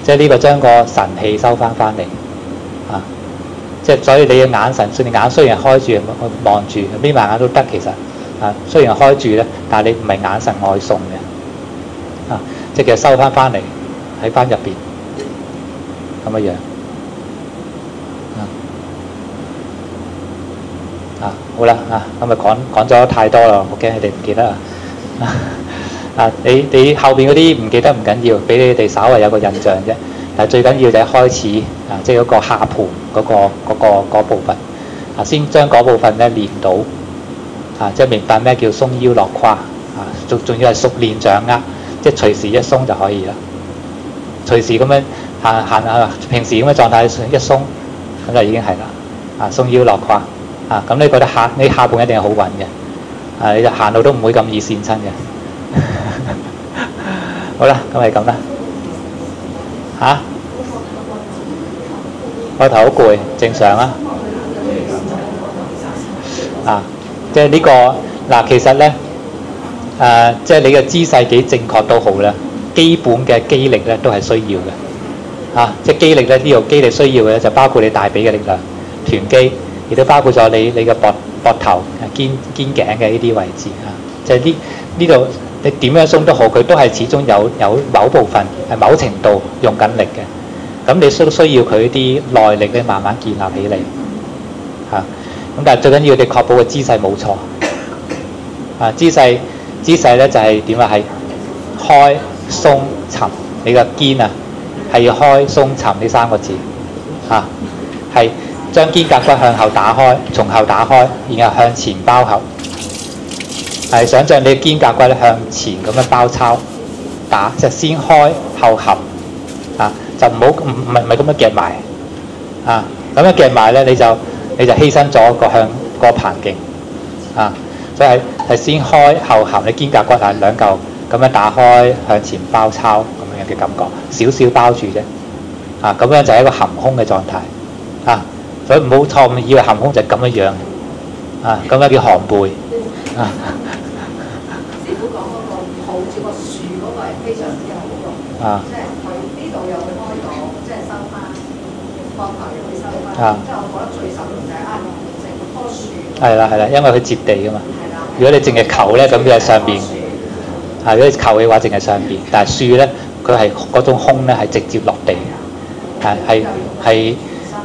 即係呢個將個神氣收翻嚟即係所以你嘅眼神，你眼雖然開住望住，眯埋眼都得其實雖然開住咧，但係你唔係眼神外送嘅即係其實收翻嚟喺翻入邊咁樣好啦咁咪講咗太多啦，我驚你哋唔記得你後邊嗰啲唔記得唔緊要，俾你哋稍為有個印象啫。但係最緊要就係開始即係嗰個下盤嗰部分先將嗰部分咧練到即係明白咩叫鬆腰落胯仲要係熟練掌握，即係隨時一鬆就可以啦。隨時咁樣行平時咁嘅狀態一鬆咁就已經係啦鬆腰落胯咁你覺得你下盤一定係好穩嘅你就行路都唔會咁易跣親嘅好啦，咁係咁啦個頭好攰，正常即係呢個其實咧即係你嘅姿勢幾正確都好啦，基本嘅肌力咧都係需要嘅即係肌力咧呢度肌力需要嘅就包括你大髀嘅力量、臀肌，亦都包括咗你嘅膊頭、肩頸嘅呢啲位置即係呢度你點樣鬆都好，佢都係始終有某部分係某程度用緊力嘅。咁你需要佢啲耐力咧，慢慢建立起嚟咁但係最緊要你確保個姿勢冇錯姿勢咧就係點係開鬆沉，你個肩係要開鬆沉呢三個字係將肩胛骨向後打開，從後打開，然後向前包合，係想像你肩胛骨咧向前咁樣包抄打，即係先開後合就唔係咁樣夾埋咁樣夾埋咧你就犧牲咗個棚勁所以係先開後合，你肩胛骨係兩嚿咁樣打開向前包抄咁樣嘅感覺，少少包住啫咁樣就係一個含胸嘅狀態所以唔好錯誤以為含胸就係咁樣咁樣叫寒背師傅講嗰個抱住個樹嗰個係非常之好嘅即係佢呢度又會開到，即係收翻膊頭又會收翻即係我覺得最受用就係成棵樹係啦，因為佢接地㗎嘛如果你淨係球咧咁就係上邊如果你球嘅話淨係上邊，但係樹咧佢係嗰種胸咧係直接落地係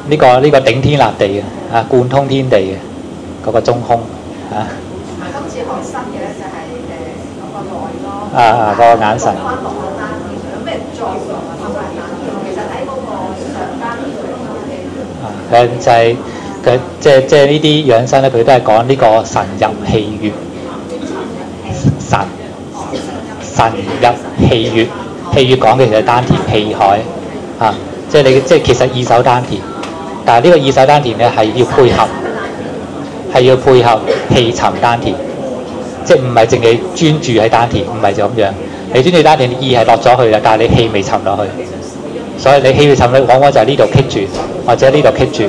呢個頂天立地嘅貫通天地嘅嗰個中胸今次學新嘅咧就係嗰個內咯嗰個眼神翻落個單邊有咩作用其實喺嗰個上單邊就係佢即係呢啲養生咧，佢都係講呢個神入氣穴神入氣穴氣穴講嘅其實係丹田氣海即係其實二手丹田，但係呢個二手丹田咧係要配合氣沉丹田，即係唔係淨係專注喺丹田，唔係就咁樣。你專注丹田，意係落咗去啦，但係你氣未沉落去，所以你氣未沉咧，往往就係呢度棘住，或者呢度棘住